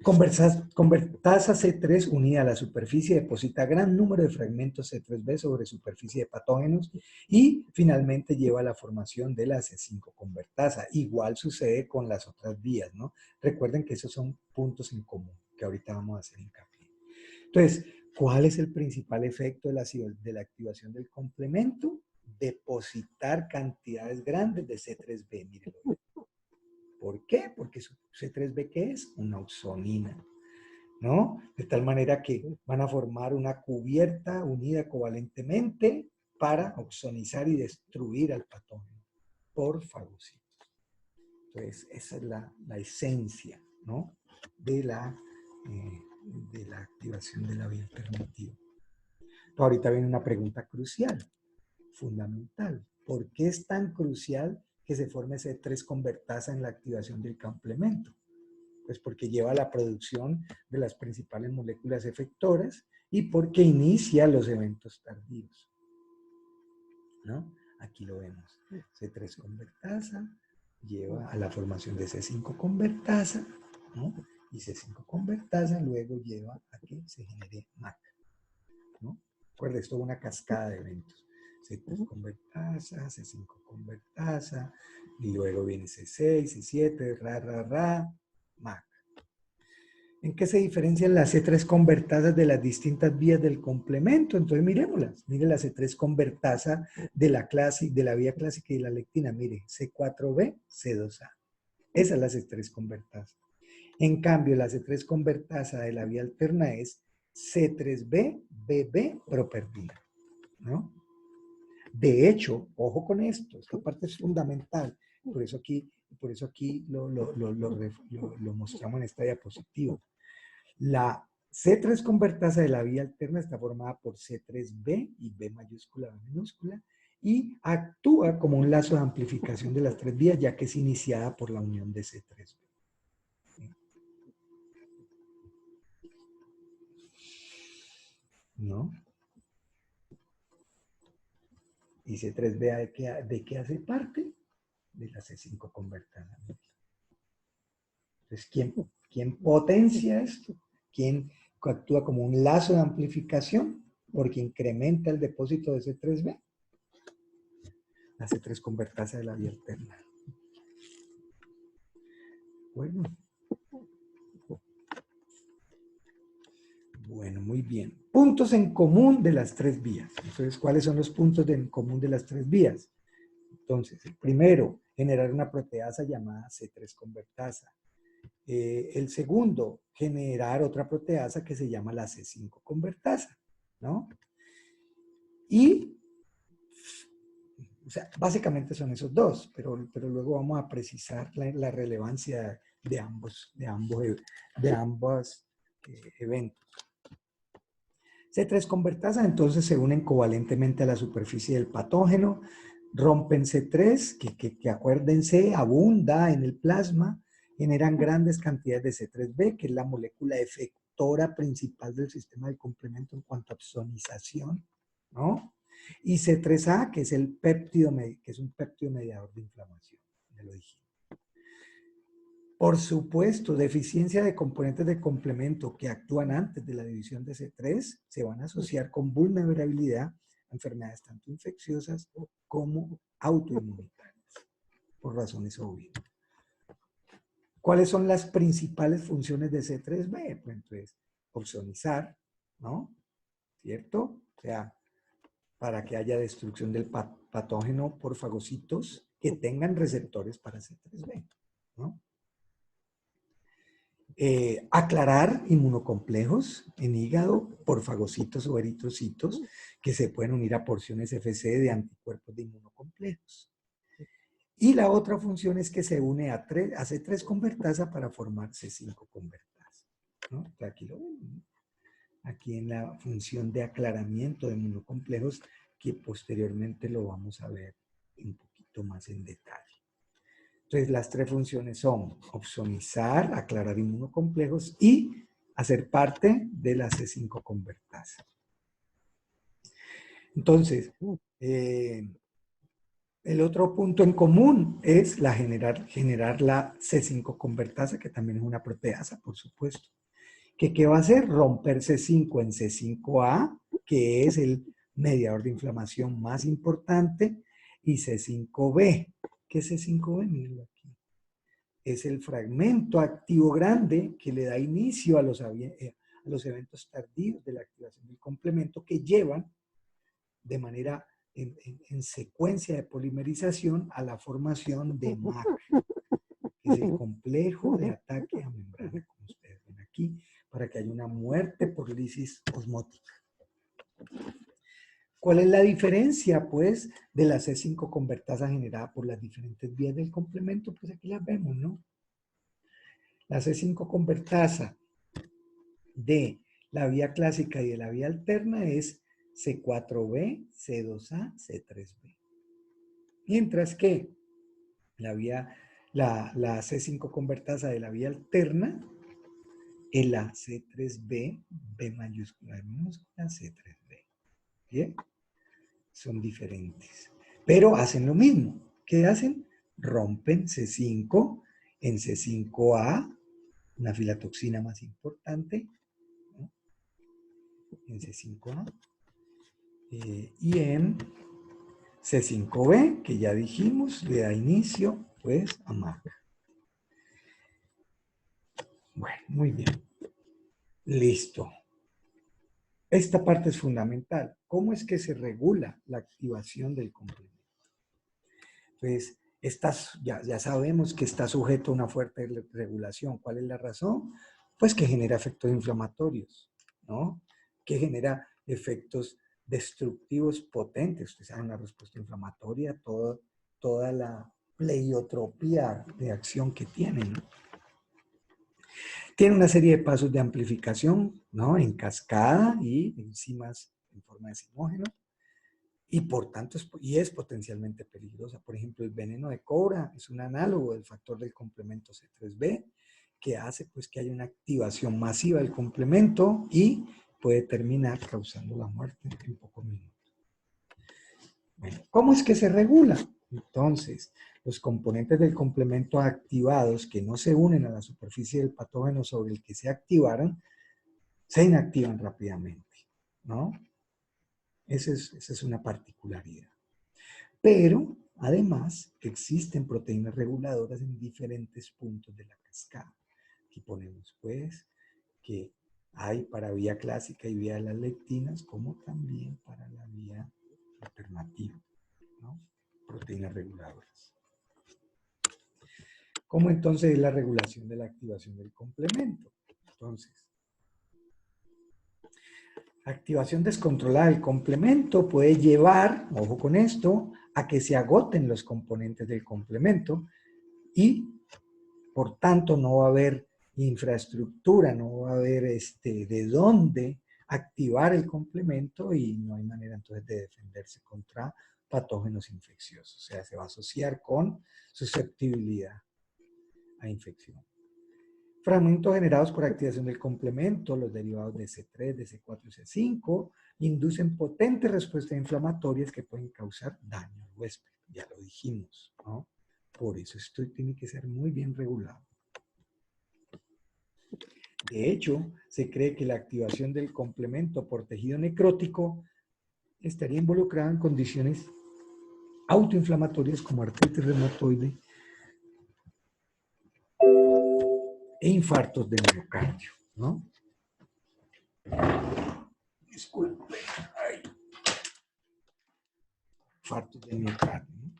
Convertasa C3 unida a la superficie deposita gran número de fragmentos C3B sobre superficie de patógenos y finalmente lleva a la formación de la C5 convertasa. Igual sucede con las otras vías, ¿no? Recuerden que esos son puntos en común que ahorita vamos a hacer hincapié. Entonces, ¿cuál es el principal efecto de la activación del complemento? Depositar cantidades grandes de C3B. Mírenlo. ¿Por qué? Porque su C3B, ¿qué es? Una opsonina, ¿no? De tal manera que van a formar una cubierta unida covalentemente para opsonizar y destruir al patógeno por fagocitos. Entonces, esa es la esencia, ¿no? De la activación de la vía alternativa. Ahorita viene una pregunta crucial, fundamental. ¿Por qué es tan crucial que se forme C3 convertasa en la activación del complemento? Pues porque lleva a la producción de las principales moléculas efectoras y porque inicia los eventos tardíos, ¿no? Aquí lo vemos. C3 convertasa lleva a la formación de C5 convertasa, ¿no? Y C5 convertasa luego lleva a que se genere MAC, ¿no? Recuerda, esto es una cascada de eventos. C3 convertasa, C5 convertasa, y luego viene C6, C7, MAC. ¿En qué se diferencian las C3 convertasas de las distintas vías del complemento? Entonces miremoslas. Mire la C3 convertasa de la vía clásica y la lectina. Mire, C4B, C2A. Esa es la C3 convertasa. En cambio, la C3 convertasa de la vía alterna es C3B, BB, properdina, ¿no? De hecho, ojo con esto, esta parte es fundamental, por eso aquí lo mostramos en esta diapositiva. La C3 convertasa de la vía alterna está formada por C3B y B mayúscula, B minúscula, y actúa como un lazo de amplificación de las tres vías, ya que es iniciada por la unión de C3B. ¿No? Y C3B ¿de qué hace parte? De la C5 convertasa. Entonces, ¿quién potencia esto? ¿Quién actúa como un lazo de amplificación? Porque incrementa el depósito de C3B. La C3 convertasa de la vía alterna. Bueno. Bueno, muy bien. Puntos en común de las tres vías. Entonces, ¿cuáles son los puntos en común de las tres vías? Entonces, el primero, generar una proteasa llamada C3 convertasa. El segundo, generar otra proteasa que se llama la C5 convertasa, ¿no? Y, o sea, básicamente son esos dos, pero luego vamos a precisar la relevancia de ambos eventos. C3 convertasa entonces se unen covalentemente a la superficie del patógeno, rompen C3, que acuérdense, abunda en el plasma, generan grandes cantidades de C3b, que es la molécula efectora principal del sistema de complemento en cuanto a opsonización, ¿no? Y C3a, que es un péptido mediador de inflamación, ya lo dijimos. Por supuesto, deficiencia de componentes de complemento que actúan antes de la división de C3 se van a asociar con vulnerabilidad a enfermedades tanto infecciosas como autoinmunitarias, por razones obvias. ¿Cuáles son las principales funciones de C3b? Pues entonces, opsonizar, ¿no? ¿Cierto? O sea, para que haya destrucción del patógeno por fagocitos que tengan receptores para C3b, ¿no? Aclarar inmunocomplejos en hígado por fagocitos o eritrocitos que se pueden unir a porciones FC de anticuerpos de inmunocomplejos. Y la otra función es que se une a C3 convertasa para formar C5 convertasa, ¿no? Aquí lo ven, ¿no? Aquí en la función de aclaramiento de inmunocomplejos, que posteriormente lo vamos a ver un poquito más en detalle. Entonces, las tres funciones son opsonizar, aclarar inmunocomplejos y hacer parte de la C5 convertasa. Entonces, el otro punto en común es generar la C5 convertasa, que también es una proteasa, por supuesto. ¿Qué va a hacer? Romper C5 en C5A, que es el mediador de inflamación más importante, y C5B. ¿Qué es C5B? Mírenlo aquí. Es el fragmento activo grande que le da inicio a los eventos tardíos de la activación del complemento que llevan de manera en secuencia de polimerización a la formación de MAC, que es el complejo de ataque a membrana, como ustedes ven aquí, para que haya una muerte por lisis osmótica. ¿Cuál es la diferencia, pues, de la C5 convertasa generada por las diferentes vías del complemento? Pues aquí las vemos, ¿no? La C5 convertasa de la vía clásica y de la vía alterna es C4B, C2A, C3B. Mientras que la C5 convertasa de la vía alterna es la C3B, B mayúscula, B minúscula, C3B. ¿Bien? Son diferentes. Pero hacen lo mismo. ¿Qué hacen? Rompen C5 en C5A, una filatoxina más importante, ¿no? En C5A, y en C5B, que ya dijimos, le da inicio, pues, a MAC. Bueno, muy bien. Listo. Esta parte es fundamental. ¿Cómo es que se regula la activación del complemento? Pues, ya sabemos que está sujeto a una fuerte regulación. ¿Cuál es la razón? Pues que genera efectos inflamatorios, ¿no? Que genera efectos destructivos potentes. Ustedes saben, la respuesta inflamatoria, toda la pleiotropía de acción que tienen, ¿no? Tiene una serie de pasos de amplificación, ¿no? En cascada y enzimas en forma de sinógeno. Y por tanto, es potencialmente peligrosa. Por ejemplo, el veneno de cobra es un análogo del factor del complemento C3b, que hace pues que haya una activación masiva del complemento y puede terminar causando la muerte en pocos minutos. Bueno, ¿cómo es que se regula? Entonces, los componentes del complemento activados que no se unen a la superficie del patógeno sobre el que se activaron, se inactivan rápidamente, ¿no? Esa es una particularidad. Pero, además, existen proteínas reguladoras en diferentes puntos de la cascada. Aquí ponemos, pues, que hay para vía clásica y vía de las lectinas, como también para la vía alternativa, ¿no? Proteínas reguladoras. ¿Cómo entonces es la regulación de la activación del complemento? Entonces, activación descontrolada del complemento puede llevar, ojo con esto, a que se agoten los componentes del complemento y, por tanto, no va a haber infraestructura, no va a haber de dónde activar el complemento y no hay manera entonces de defenderse contra patógenos infecciosos. O sea, se va a asociar con susceptibilidad a infección. Fragmentos generados por activación del complemento, los derivados de C3, de C4 y C5, inducen potentes respuestas inflamatorias que pueden causar daño al huésped. Ya lo dijimos, ¿no? Por eso esto tiene que ser muy bien regulado. De hecho, se cree que la activación del complemento por tejido necrótico estaría involucrada en condiciones autoinflamatorias como artritis reumatoide e infartos de miocardio, ¿no? Disculpe. Ay. Infartos de miocardio, ¿no?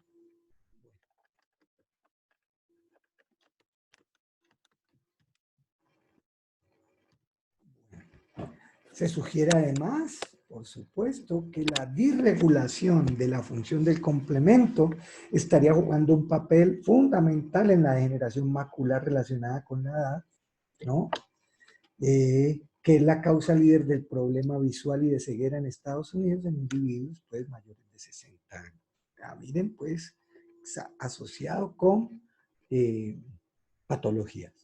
Se sugiere además, por supuesto, que la disregulación de la función del complemento estaría jugando un papel fundamental en la degeneración macular relacionada con la edad, ¿no? Que es la causa líder del problema visual y de ceguera en Estados Unidos en individuos pues, mayores de 60 años. Ya, miren, pues, asociado con patologías.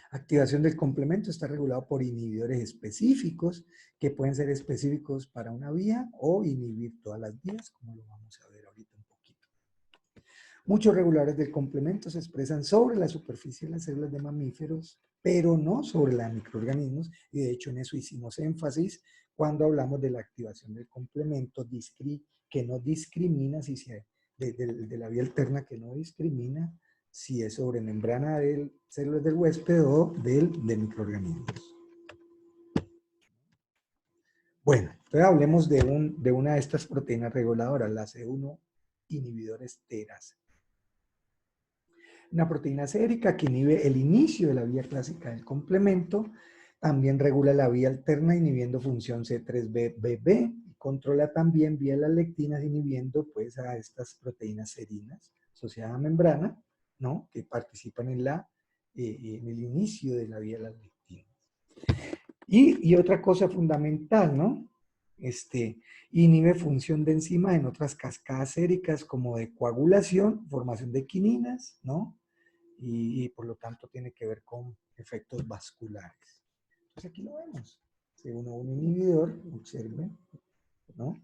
Activación del complemento está regulado por inhibidores específicos que pueden ser específicos para una vía o inhibir todas las vías, como lo vamos a ver ahorita un poquito. Muchos reguladores del complemento se expresan sobre la superficie de las células de mamíferos, pero no sobre la de microorganismos, y de hecho en eso hicimos énfasis cuando hablamos de la activación del complemento que no discrimina, de la vía alterna que no discrimina si es sobre membrana de células del huésped o de microorganismos. Bueno, entonces hablemos de una de estas proteínas reguladoras, la C1 inhibidor esterasa. Una proteína sérica que inhibe el inicio de la vía clásica del complemento, también regula la vía alterna inhibiendo función C3b-BB, y controla también vía las lectinas inhibiendo pues a estas proteínas serinas asociadas a membrana, ¿no? Que participan en el inicio de la vía de las lectinas. Y otra cosa fundamental, ¿no? Inhibe función de enzima en otras cascadas séricas como de coagulación, formación de quininas, ¿no? Y por lo tanto tiene que ver con efectos vasculares. Entonces aquí lo vemos. C1 inhibidor, observen, ¿no?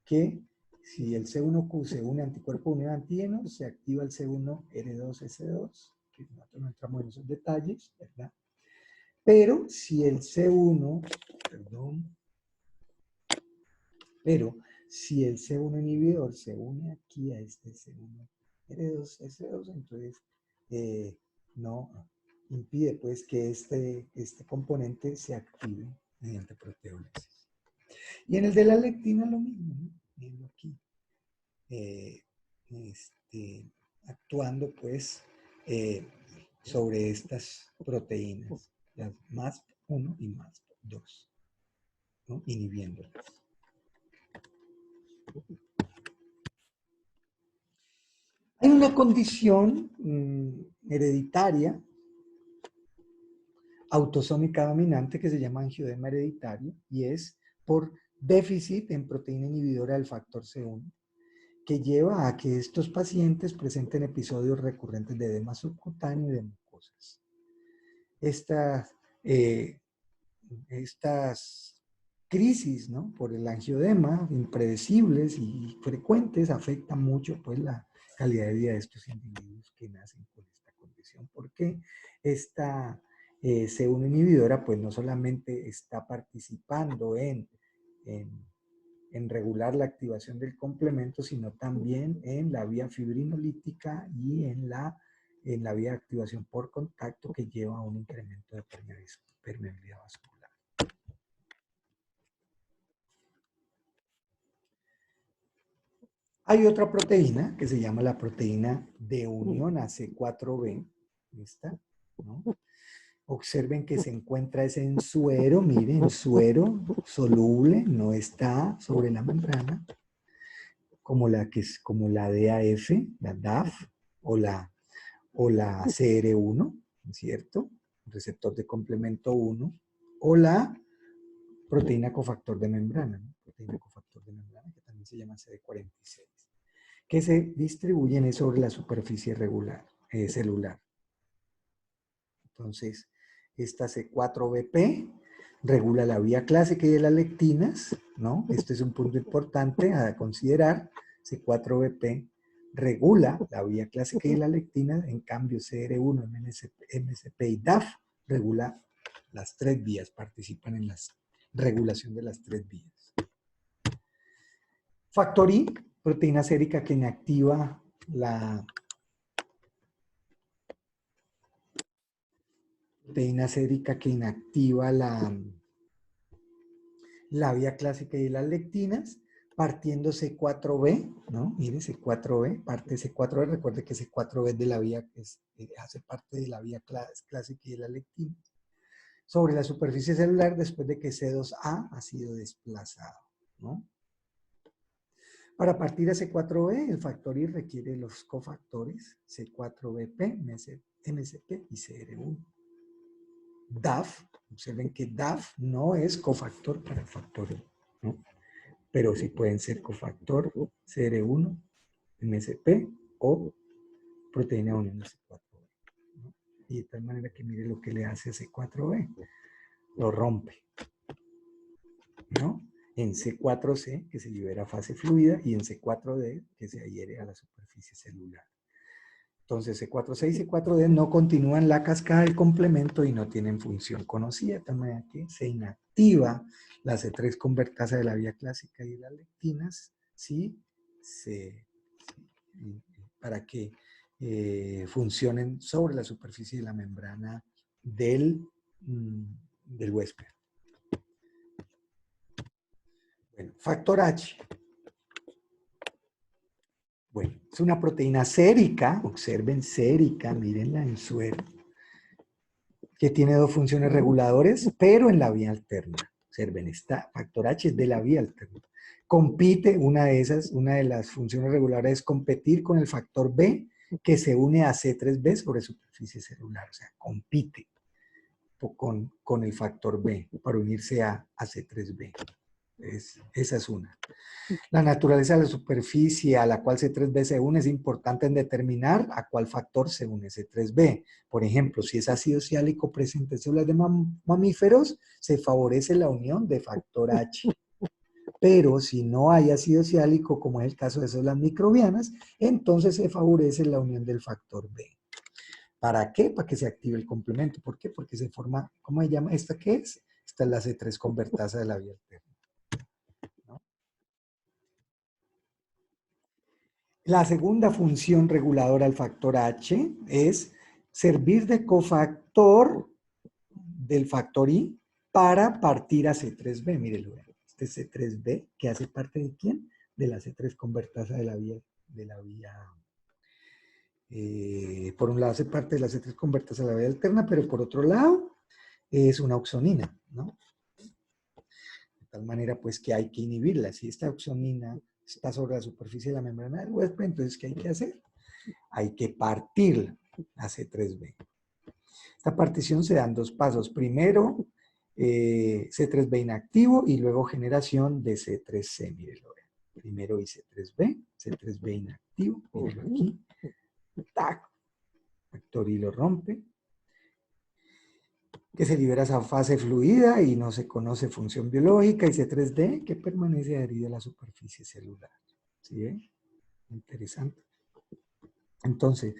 Que si el C1Q se une a anticuerpo unido antígeno, se activa el C1R2S2, que nosotros no entramos en esos detalles, ¿verdad? Pero si el C1, perdón, pero si el C1 inhibidor se une aquí a este C1R2S2, entonces no impide pues que este componente se active mediante proteólisis. Y en el de la lectina lo mismo, ¿no? Miren aquí. actuando pues sobre estas proteínas, las MASP1 y MASP2, ¿no? Inhibiéndolas. Hay una condición hereditaria autosómica dominante que se llama angioedema hereditario y es por déficit en proteína inhibidora del factor C1, que lleva a que estos pacientes presenten episodios recurrentes de edema subcutáneo y de mucosas. Estas crisis, ¿no?, por el angiodema, impredecibles y frecuentes, afectan mucho pues, la calidad de vida de estos individuos que nacen con esta condición, porque esta C1 inhibidora pues, no solamente está participando en regular la activación del complemento, sino también en la vía fibrinolítica y en la vía de activación por contacto que lleva a un incremento de permeabilidad vascular. Hay otra proteína que se llama la proteína de unión AC4B. ¿Esta? ¿No? Observen que se encuentra ese en suero, miren, suero soluble, no está sobre la membrana, como la DAF, la DAF o la CR1, ¿cierto? Receptor de complemento 1, o la proteína cofactor de membrana, ¿no? Proteína cofactor de membrana, que también se llama CD46, que se distribuyen sobre la superficie celular. Entonces, esta C4BP regula la vía clásica y de las lectinas, ¿no? Este es un punto importante a considerar. C4BP regula la vía clásica y de la lectina, en cambio CR1, MSP y DAF regula las tres vías, participan en la regulación de las tres vías. Factor I, proteína sérica que inactiva la vía clásica y las lectinas, partiendo C4B, ¿no? Mire, C4B, parte C4B, recuerde que C4B de la vía, hace parte de la vía clásica y de las lectinas, sobre la superficie celular después de que C2A ha sido desplazado, ¿no? Para partir a C4B, el factor I requiere los cofactores C4BP, MSP y CR1. DAF, observen que DAF no es cofactor para el factor I, ¿no? Pero sí pueden ser cofactor CR1, MSP o proteína unión de C4B, ¿no? Y de tal manera que mire lo que le hace a C4B, lo rompe, ¿no? En C4C, que se libera fase fluida, y en C4D, que se adhiere a la superficie celular. Entonces, C4C y C4D no continúan la cascada del complemento y no tienen función conocida, de tal manera que se inactiva la C3 convertasa de la vía clásica y de las lectinas, ¿sí? Para que funcionen sobre la superficie de la membrana del huésped. Bueno, factor H. Bueno, es una proteína sérica, observen sérica, mírenla en suero, que tiene dos funciones reguladoras, pero en la vía alterna. Observen, esta factor H es de la vía alterna. Compite, una de las funciones reguladoras es competir con el factor B, que se une a C3B sobre superficie celular, o sea, compite con el factor B para unirse a C3B. Esa es una. La naturaleza de la superficie a la cual C3B se une es importante en determinar a cuál factor se une C3B. Por ejemplo, si es ácido siálico presente en células de mamíferos, se favorece la unión de factor H. Pero si no hay ácido siálico, como es el caso de células microbianas, entonces se favorece la unión del factor B. ¿Para qué? Para que se active el complemento. ¿Por qué? Porque se forma, ¿cómo se llama? ¿Esta qué es? Esta es la C3 convertasa de la vía alterna. La segunda función reguladora del factor H es servir de cofactor del factor I para partir a C3B. Mírenlo, este C3B, que hace parte de ¿quién? De la C3 convertasa de la vía por un lado hace parte de la C3 convertasa a la vía alterna, pero por otro lado es una auxonina, ¿no? De tal manera, pues, que hay que inhibirla. Si esta auxonina está sobre la superficie de la membrana del huésped, entonces, ¿qué hay que hacer? Hay que partir a C3b. Esta partición se da en dos pasos. Primero, C3b inactivo y luego generación de C3c. Mírenlo. Primero hice C3b inactivo. Mírenlo aquí. Tac. Factorilo rompe. Que se libera esa fase fluida y no se conoce función biológica. Y C3d que permanece adherido a la superficie celular. ¿Sí ven? Interesante. Entonces,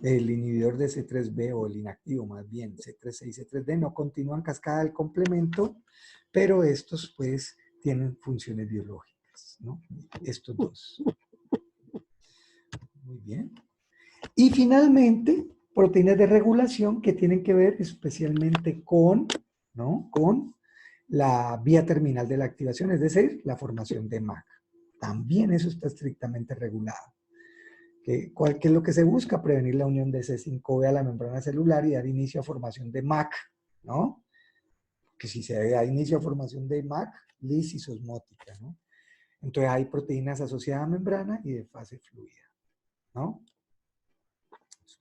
el inhibidor de C3b o el inactivo más bien, C3c y C3d no continúan cascada del complemento, pero estos pues tienen funciones biológicas, ¿no? Estos dos. Muy bien. Y finalmente, proteínas de regulación que tienen que ver especialmente con, ¿no? Con la vía terminal de la activación, es decir, la formación de MAC. También eso está estrictamente regulado. ¿Qué es lo que se busca? Prevenir la unión de C5b a la membrana celular y dar inicio a formación de MAC, ¿no? Que si se da inicio a formación de MAC, lisosmótica, ¿no? Entonces hay proteínas asociadas a membrana y de fase fluida, ¿no?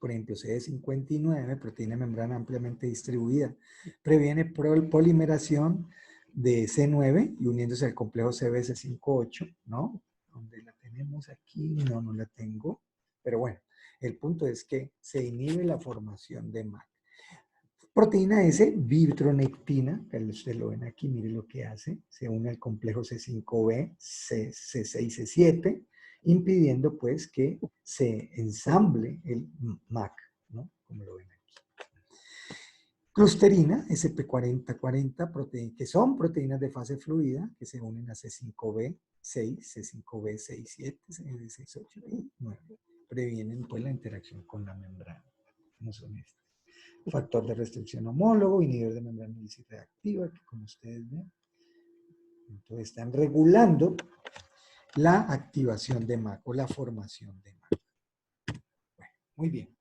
Por ejemplo, CD59, proteína de membrana ampliamente distribuida, previene polimeración de C9 y uniéndose al complejo CBC58, ¿no? Donde la tenemos aquí, no la tengo, pero bueno, el punto es que se inhibe la formación de MAC. Proteína S, vitronectina, que ustedes lo ven aquí, mire lo que hace, se une al complejo C5b, C6, C7, impidiendo pues que se ensamble el MAC, ¿no? Como lo ven aquí. Clusterina, SP4040, que son proteínas de fase fluida que se unen a C5b6, C5b67, C6, 8 y 9. Previenen pues la interacción con la membrana. No son estas. Factor de restricción homólogo, inhibidor de membrana reactiva, que como ustedes ven, entonces están regulando la activación de MAC o la formación de MAC. Bueno, muy bien.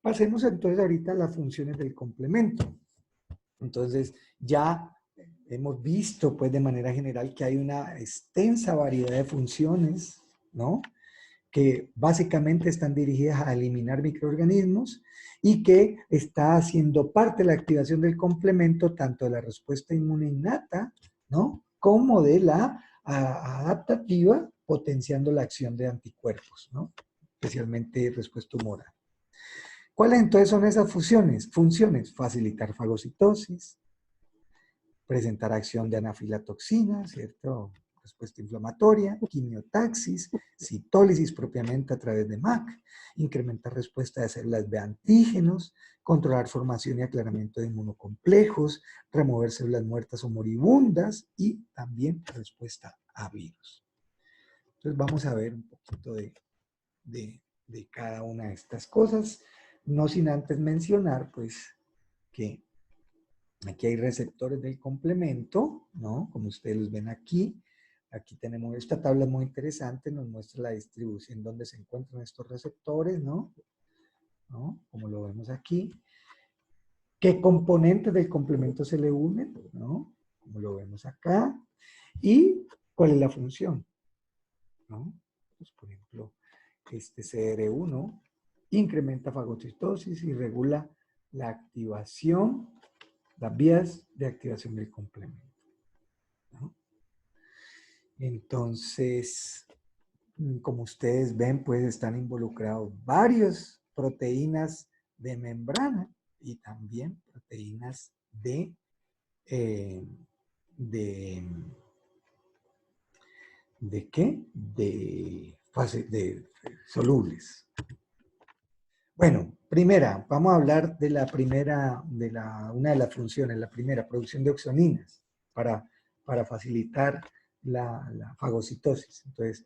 Pasemos entonces ahorita a las funciones del complemento. Entonces ya hemos visto pues de manera general que hay una extensa variedad de funciones, ¿no? Que básicamente están dirigidas a eliminar microorganismos y que está haciendo parte de la activación del complemento tanto de la respuesta inmune innata, ¿no? Como de la adaptativa, potenciando la acción de anticuerpos, ¿no? Especialmente respuesta humoral. ¿Cuáles entonces son esas funciones? Facilitar fagocitosis, presentar acción de anafilatoxina, ¿cierto? Respuesta inflamatoria, quimiotaxis, citólisis propiamente a través de MAC, incrementar respuesta de células B antígenos, controlar formación y aclaramiento de inmunocomplejos, remover células muertas o moribundas y también respuesta a virus. Entonces vamos a ver un poquito de cada una de estas cosas, no sin antes mencionar pues que aquí hay receptores del complemento, ¿no? Como ustedes los ven aquí. Aquí tenemos esta tabla muy interesante, nos muestra la distribución donde se encuentran estos receptores, ¿no? Como lo vemos aquí. ¿Qué componentes del complemento se le unen? ¿No? Como lo vemos acá. Y cuál es la función, ¿no? Pues, por ejemplo, este CR1 incrementa fagocitosis y regula la activación, las vías de activación del complemento, ¿no? Entonces, como ustedes ven, pues están involucrados varias proteínas de membrana y también proteínas ¿de qué? De solubles. Bueno, vamos a hablar de la primera, una de las funciones, la primera, producción de oxoninas para facilitar la fagocitosis. Entonces,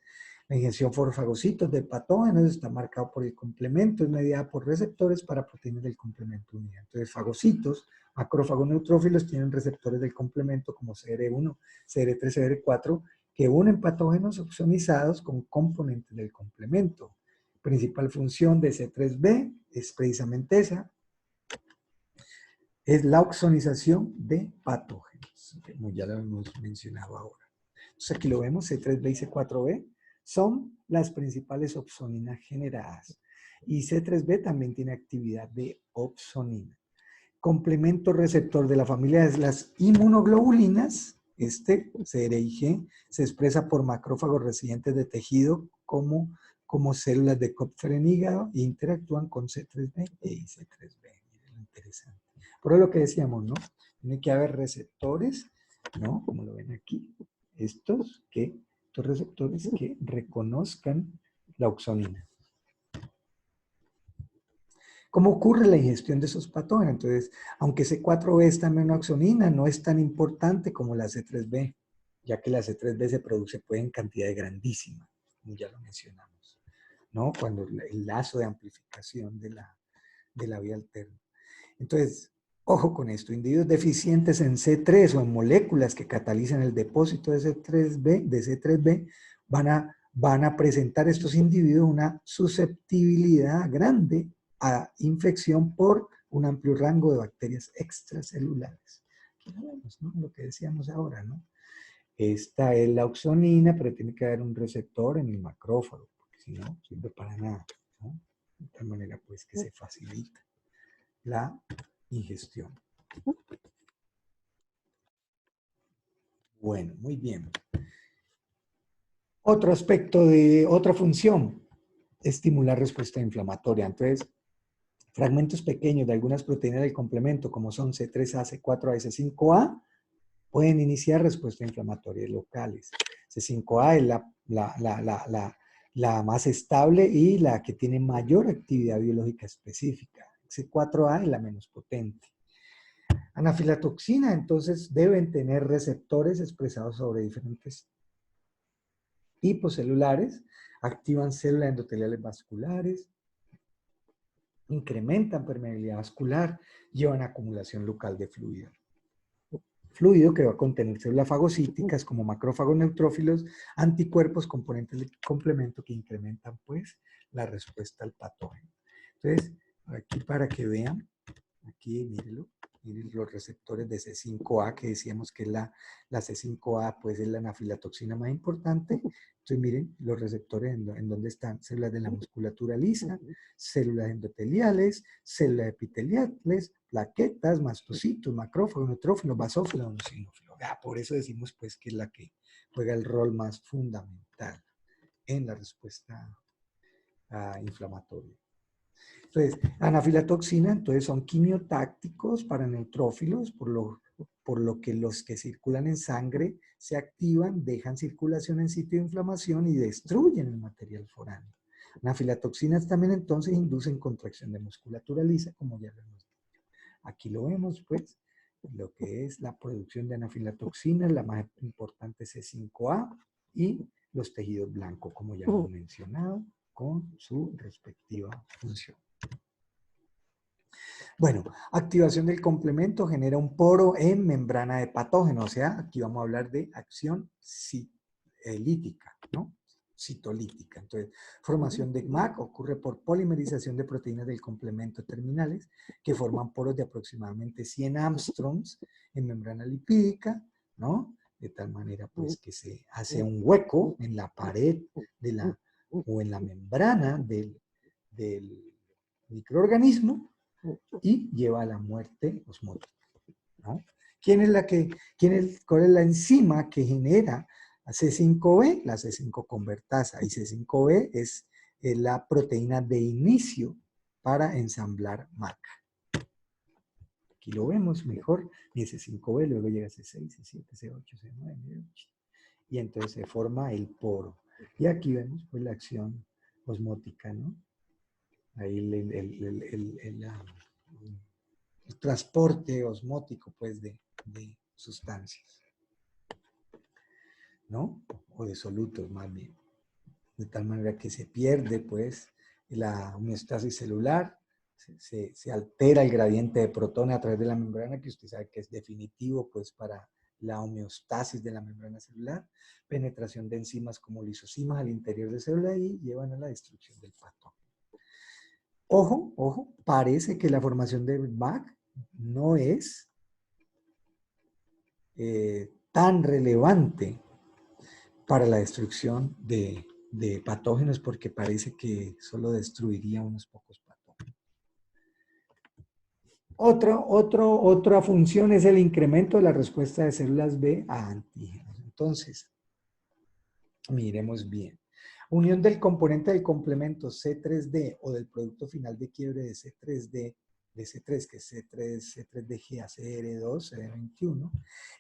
la ingestión por fagocitos de patógenos está marcado por el complemento, es mediada por receptores para proteínas del complemento unida. Entonces, fagocitos, macrófagos neutrófilos tienen receptores del complemento como CR1, CR3, CR4, que unen patógenos opsonizados con componentes del complemento. Principal función de C3b es precisamente esa, es la opsonización de patógenos, como ya lo hemos mencionado ahora. Entonces aquí lo vemos, C3b y C4b son las principales opsoninas generadas. Y C3b también tiene actividad de opsonina. Complemento receptor de la familia de las inmunoglobulinas, CRIG, se expresa por macrófagos residentes de tejido como células de Kupffer en hígado e interactúan con C3b e IC3b. Miren lo interesante. Por eso lo que decíamos, ¿no? Tiene que haber receptores, ¿no? Como lo ven aquí. Estos receptores que reconozcan la opsonina. ¿Cómo ocurre la ingestión de esos patógenos? Entonces, aunque C4b es también una opsonina, no es tan importante como la C3b, ya que la C3b se produce pues, en cantidades grandísimas, como ya lo mencionamos, ¿no? Cuando el lazo de amplificación de la vía alterna. Entonces, ojo con esto, individuos deficientes en C3 o en moléculas que catalizan el depósito de C3b, van a presentar estos individuos una susceptibilidad grande a infección por un amplio rango de bacterias extracelulares. Aquí lo vemos, ¿no? Lo que decíamos ahora, ¿no? Esta es la opsonina, pero tiene que haber un receptor en el macrófago, porque si no, sirve para nada, ¿no? De tal manera, pues, que se facilita la ingestión. Bueno, muy bien. Otro aspecto de otra función, estimular respuesta inflamatoria. Entonces, fragmentos pequeños de algunas proteínas del complemento, como son C3A, C4A y C5A, pueden iniciar respuestas inflamatorias locales. C5A es la más estable y la que tiene mayor actividad biológica específica. C4A es la menos potente. Anafilatoxina, entonces, deben tener receptores expresados sobre diferentes tipos celulares, activan células endoteliales vasculares, incrementan permeabilidad vascular, llevan acumulación local de fluido. Fluido que va a contener células fagocíticas como macrófagos neutrófilos, anticuerpos, componentes del complemento que incrementan pues la respuesta al patógeno. Entonces, aquí para que vean, aquí mírenlo, miren los receptores de C5A que decíamos que es la C5A pues es la anafilatoxina más importante. Entonces miren los receptores en donde están células de la musculatura lisa, células endoteliales, células epiteliales, plaquetas, mastocitos, macrófagos, neutrófilos, basófilos, eosinófilos. Por eso decimos pues que es la que juega el rol más fundamental en la respuesta inflamatoria. Entonces, anafilatoxina, entonces son quimiotácticos para neutrófilos, por lo que los que circulan en sangre se activan, dejan circulación en sitio de inflamación y destruyen el material foráneo. Anafilatoxinas también entonces inducen contracción de musculatura lisa, como ya lo hemos dicho. Aquí lo vemos, pues, lo que es la producción de anafilatoxinas, la más importante es C5A y los tejidos blancos, como ya hemos mencionado, con su respectiva función. Bueno, activación del complemento genera un poro en membrana de patógeno, o sea, aquí vamos a hablar de acción lítica, ¿no? Citolítica. Entonces, formación de MAC ocurre por polimerización de proteínas del complemento terminales que forman poros de aproximadamente 100 angstroms en membrana lipídica, ¿no? De tal manera, pues, que se hace un hueco en la pared o en la membrana del microorganismo y lleva a la muerte osmótica, ¿no? ¿Cuál es la enzima que genera C5b? La C5 convertasa. Y C5b es la proteína de inicio para ensamblar MAC. Aquí lo vemos mejor. Y C5b, luego llega C6, C7, C8, C9, C8. Y entonces se forma el poro. Y aquí vemos pues la acción osmótica, ¿no? Ahí el transporte osmótico, pues, de sustancias, ¿no? O de solutos, más bien. De tal manera que se pierde, pues, la homeostasis celular, se altera el gradiente de protones a través de la membrana, que usted sabe que es definitivo, pues, para la homeostasis de la membrana celular, penetración de enzimas como lisocimas al interior de célula y llevan a la destrucción del patógeno. Ojo, ojo, parece que la formación de BAC no es tan relevante para la destrucción de patógenos porque parece que solo destruiría unos pocos patógenos. Otra función es el incremento de la respuesta de células B a antígenos. Entonces, miremos bien. Unión del componente del complemento C3D o del producto final de quiebre de C3D, de C3, que es C3DG a CR2, CD21,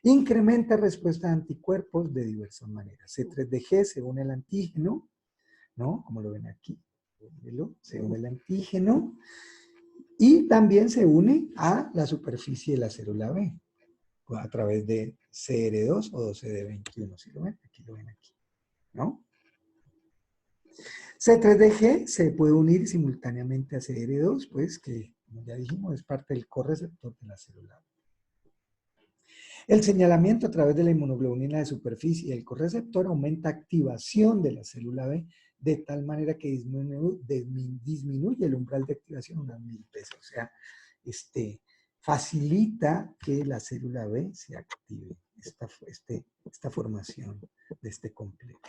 incrementa respuesta de anticuerpos de diversas maneras. C3DG se une al antígeno, ¿no? Como lo ven aquí, se une al antígeno y también se une a la superficie de la célula B a través de CR2 o 2CD21, ¿sí lo ven? Aquí lo ven aquí, ¿no? C3DG se puede unir simultáneamente a CR2, pues que, como ya dijimos, es parte del correceptor de la célula. El señalamiento a través de la inmunoglobulina de superficie y el correceptor aumenta activación de la célula B de tal manera que disminuye el umbral de activación unas 1000 veces. O sea, facilita que la célula B se active, esta formación de este complejo.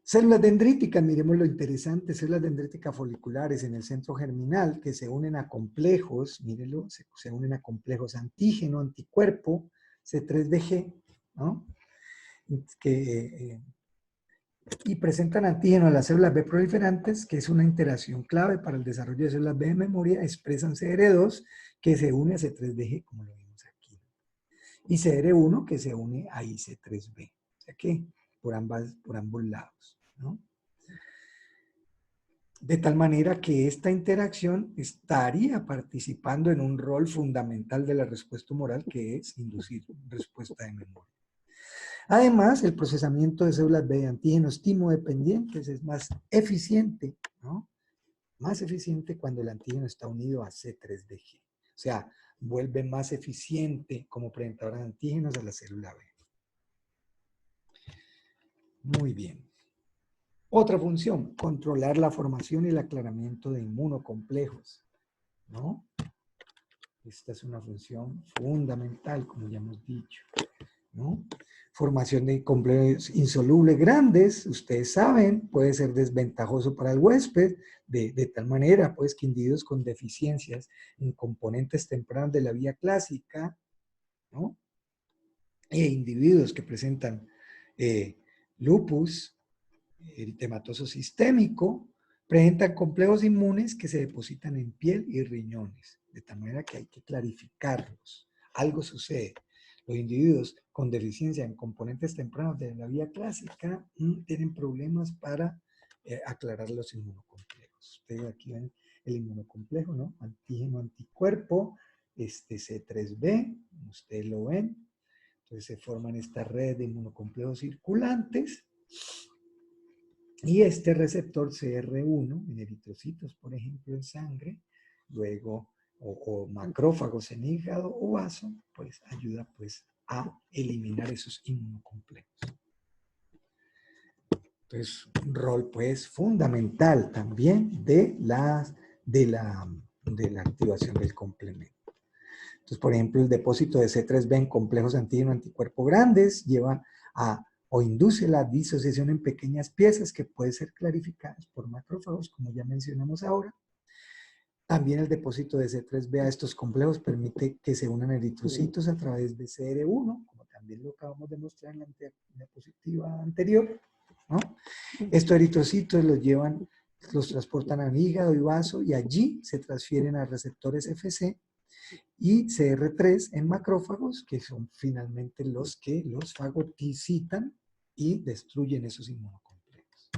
Células dendríticas, miremos lo interesante, células dendríticas foliculares en el centro germinal que se unen a complejos, mírenlo, se unen a complejos antígeno, anticuerpo, C3DG, ¿no? Y presentan antígeno a las células B proliferantes, que es una interacción clave para el desarrollo de células B de memoria, expresan CR2, que se une a C3DG, como lo vimos aquí, y CR1, que se une a IC3B, o sea que por ambos lados, ¿no? De tal manera que esta interacción estaría participando en un rol fundamental de la respuesta humoral, que es inducir respuesta de memoria. Además, el procesamiento de células B de antígenos timodependientes es más eficiente, ¿no? Más eficiente cuando el antígeno está unido a C3DG. O sea, vuelve más eficiente como presentador de antígenos a la célula B. Muy bien. Otra función, controlar la formación y el aclaramiento de inmunocomplejos, ¿no? Esta es una función fundamental, como ya hemos dicho, ¿no? Formación de complejos insolubles grandes, ustedes saben, puede ser desventajoso para el huésped, de tal manera, pues, que individuos con deficiencias en componentes tempranos de la vía clásica, ¿no? E individuos que presentan lupus, eritematoso sistémico, presentan complejos inmunes que se depositan en piel y riñones, de tal manera que hay que clarificarlos. Algo sucede. Los individuos con deficiencia en componentes tempranos de la vía clásica tienen problemas para aclarar los inmunocomplejos. Ustedes aquí ven el inmunocomplejo, ¿no? Antígeno, anticuerpo, C3B, ustedes lo ven. Entonces se forman esta red de inmunocomplejos circulantes. Y este receptor CR1 en eritrocitos, por ejemplo, en sangre, luego, o macrófagos en hígado o vaso, pues ayuda pues a eliminar esos inmunocomplejos. Entonces, un rol pues fundamental también de la activación del complemento. Entonces, por ejemplo, el depósito de C3B en complejos antígeno-anticuerpo grandes lleva a o induce la disociación en pequeñas piezas que pueden ser clarificadas por macrófagos, como ya mencionamos ahora. También el depósito de C3B a estos complejos permite que se unan eritrocitos a través de CR1, como también lo acabamos de mostrar en la diapositiva anterior, ¿no? Estos eritrocitos los transportan al hígado y vaso y allí se transfieren a receptores FC y CR3 en macrófagos, que son finalmente los que los fagocitan y destruyen esos inmunocomplejos.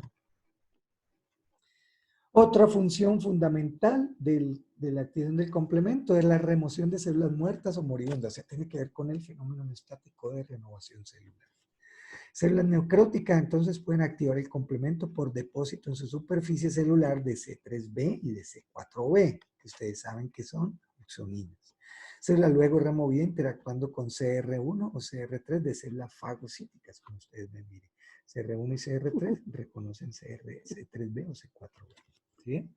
Otra función fundamental de la activación del complemento es la remoción de células muertas o moribundas. O sea, tiene que ver con el fenómeno estático de renovación celular. Células necróticas entonces pueden activar el complemento por depósito en su superficie celular de C3b y de C4b, que ustedes saben que son opsoninas. Célula luego removida interactuando con CR1 o CR3 de células fagocíticas, como ustedes ven, miren. CR1 y CR3 reconocen C3b o C4b. ¿Sí?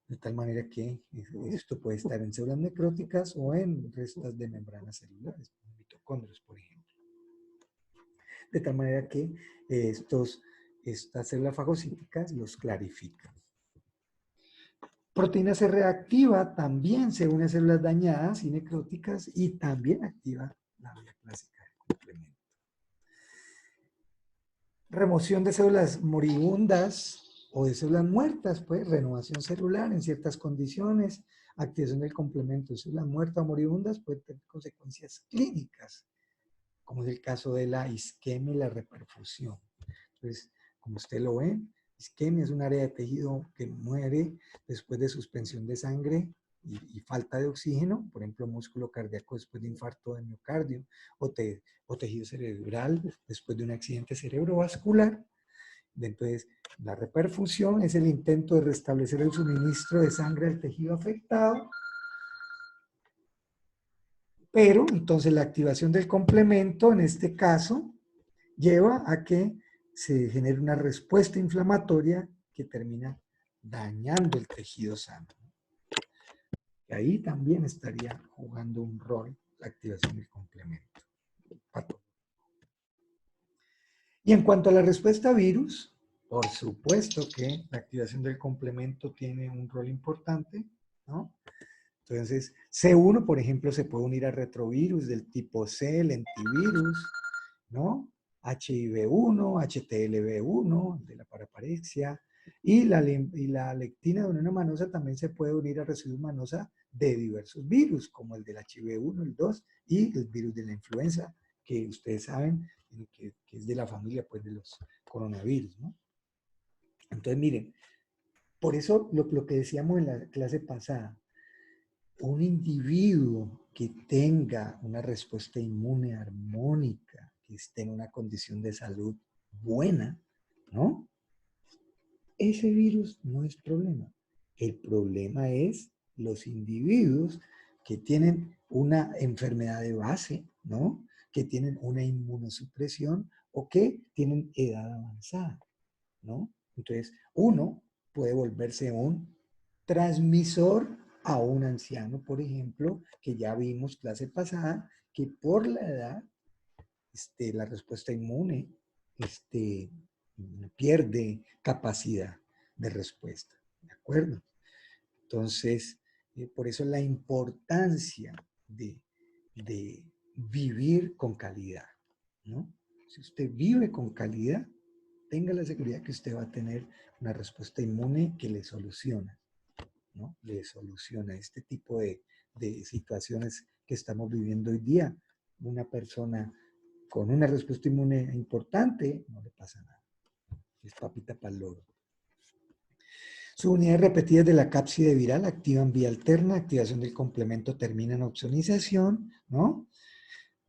De tal manera que esto puede estar en células necróticas o en restos de membranas celulares, mitocondrios, por ejemplo. De tal manera que estas células fagocíticas los clarifican. Proteína C reactiva también se une a células dañadas y necróticas y también activa la vía clásica del complemento. Remoción de células moribundas o de células muertas, pues renovación celular en ciertas condiciones, activación del complemento de células muertas o moribundas puede tener consecuencias clínicas, como es el caso de la isquemia y la reperfusión. Entonces, como usted lo ve, isquemia es un área de tejido que muere después de suspensión de sangre y falta de oxígeno, por ejemplo, músculo cardíaco después de infarto de miocardio o tejido cerebral después de un accidente cerebrovascular. Entonces, la reperfusión es el intento de restablecer el suministro de sangre al tejido afectado, pero entonces la activación del complemento en este caso lleva a que se genere una respuesta inflamatoria que termina dañando el tejido sano. Y ahí también estaría jugando un rol la activación del complemento. Y en cuanto a la respuesta a virus, por supuesto que la activación del complemento tiene un rol importante, ¿no? Entonces, C1, por ejemplo, se puede unir a retrovirus del tipo C, lentivirus, ¿no? HIV1, HTLV1, de la paraparexia, y la lectina de unión manosa también se puede unir a residuos manosa de diversos virus, como el del HIV1, el 2 y el virus de la influenza, que ustedes saben que es de la familia pues, de los coronavirus, ¿no? Entonces, miren, por eso lo que decíamos en la clase pasada, un individuo que tenga una respuesta inmune armónica, que esté en una condición de salud buena, ¿no? Ese virus no es problema. El problema es los individuos que tienen una enfermedad de base, ¿no? Que tienen una inmunosupresión o que tienen edad avanzada, ¿no? Entonces, uno puede volverse un transmisor a un anciano, por ejemplo, que ya vimos clase pasada, que por la edad, la respuesta inmune pierde capacidad de respuesta, ¿de acuerdo? Entonces, por eso la importancia de vivir con calidad, ¿no? Si usted vive con calidad, tenga la seguridad que usted va a tener una respuesta inmune que le soluciona, ¿no? Le soluciona este tipo de situaciones que estamos viviendo hoy día. Una persona con una respuesta inmune importante, no le pasa nada. Es papita para el loro. Subunidades repetidas de la cápside viral activan vía alterna, activación del complemento termina en opsonización, ¿no?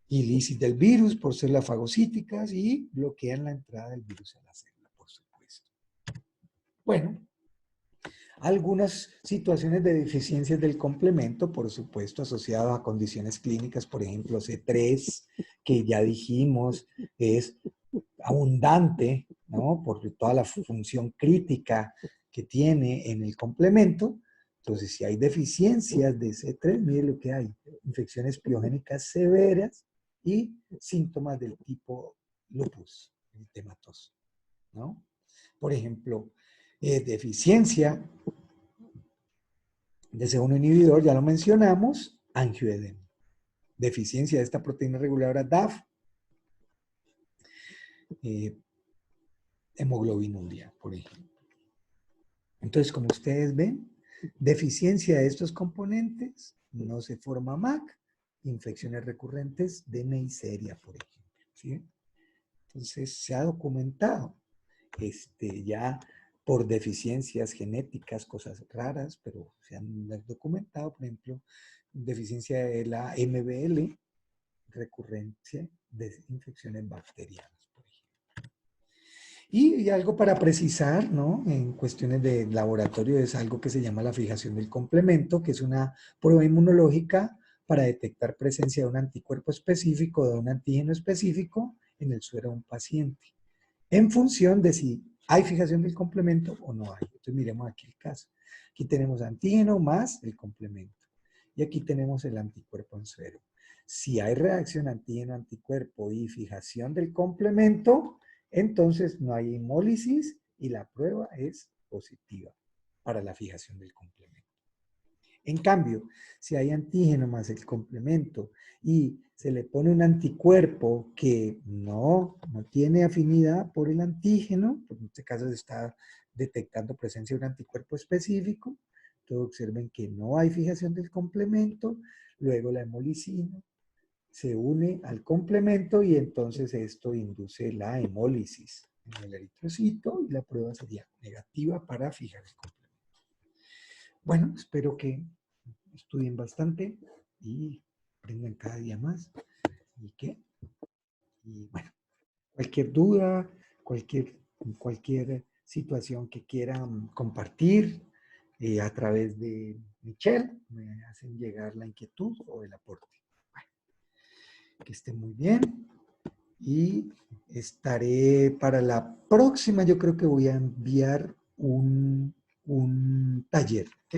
Y lisis del virus por células fagocíticas y bloquean la entrada del virus a la célula, por supuesto. Bueno, algunas situaciones de deficiencias del complemento, por supuesto, asociadas a condiciones clínicas, por ejemplo, C3, que ya dijimos, es abundante, ¿no? Por toda la función crítica que tiene en el complemento. Entonces, si hay deficiencias de C3, mire lo que hay. Infecciones piogénicas severas y síntomas del tipo lupus eritematoso, ¿no? Por ejemplo, deficiencia de C1 inhibidor, ya lo mencionamos, angioedema. Deficiencia de esta proteína reguladora DAF, hemoglobinuria, por ejemplo. Entonces, como ustedes ven, deficiencia de estos componentes, no se forma MAC, infecciones recurrentes de Neisseria, por ejemplo. ¿Sí? Entonces, se ha documentado ya por deficiencias genéticas, cosas raras, pero se han documentado, por ejemplo, deficiencia de la MBL, recurrencia de infecciones bacterianas, por ejemplo. Y algo para precisar, ¿no? En cuestiones de laboratorio es algo que se llama la fijación del complemento, que es una prueba inmunológica para detectar presencia de un anticuerpo específico o de un antígeno específico en el suero de un paciente, en función de si hay fijación del complemento o no hay. Entonces miremos aquí el caso. Aquí tenemos antígeno más el complemento. Y aquí tenemos el anticuerpo en suero. Si hay reacción antígeno-anticuerpo y fijación del complemento, entonces no hay hemólisis y la prueba es positiva para la fijación del complemento. En cambio, si hay antígeno más el complemento y se le pone un anticuerpo que no tiene afinidad por el antígeno, pues en este caso se está detectando presencia de un anticuerpo específico, entonces observen que no hay fijación del complemento, luego la hemolicina se une al complemento y entonces esto induce la hemólisis en el eritrocito y la prueba sería negativa para fijar el complemento. Bueno, espero que estudien bastante y aprendan cada día más. Y bueno, cualquier duda, cualquier situación que quieran compartir a través de Michelle, me hacen llegar la inquietud o el aporte. Bueno, que estén muy bien y estaré para la próxima, yo creo que voy a enviar un taller, ¿ok?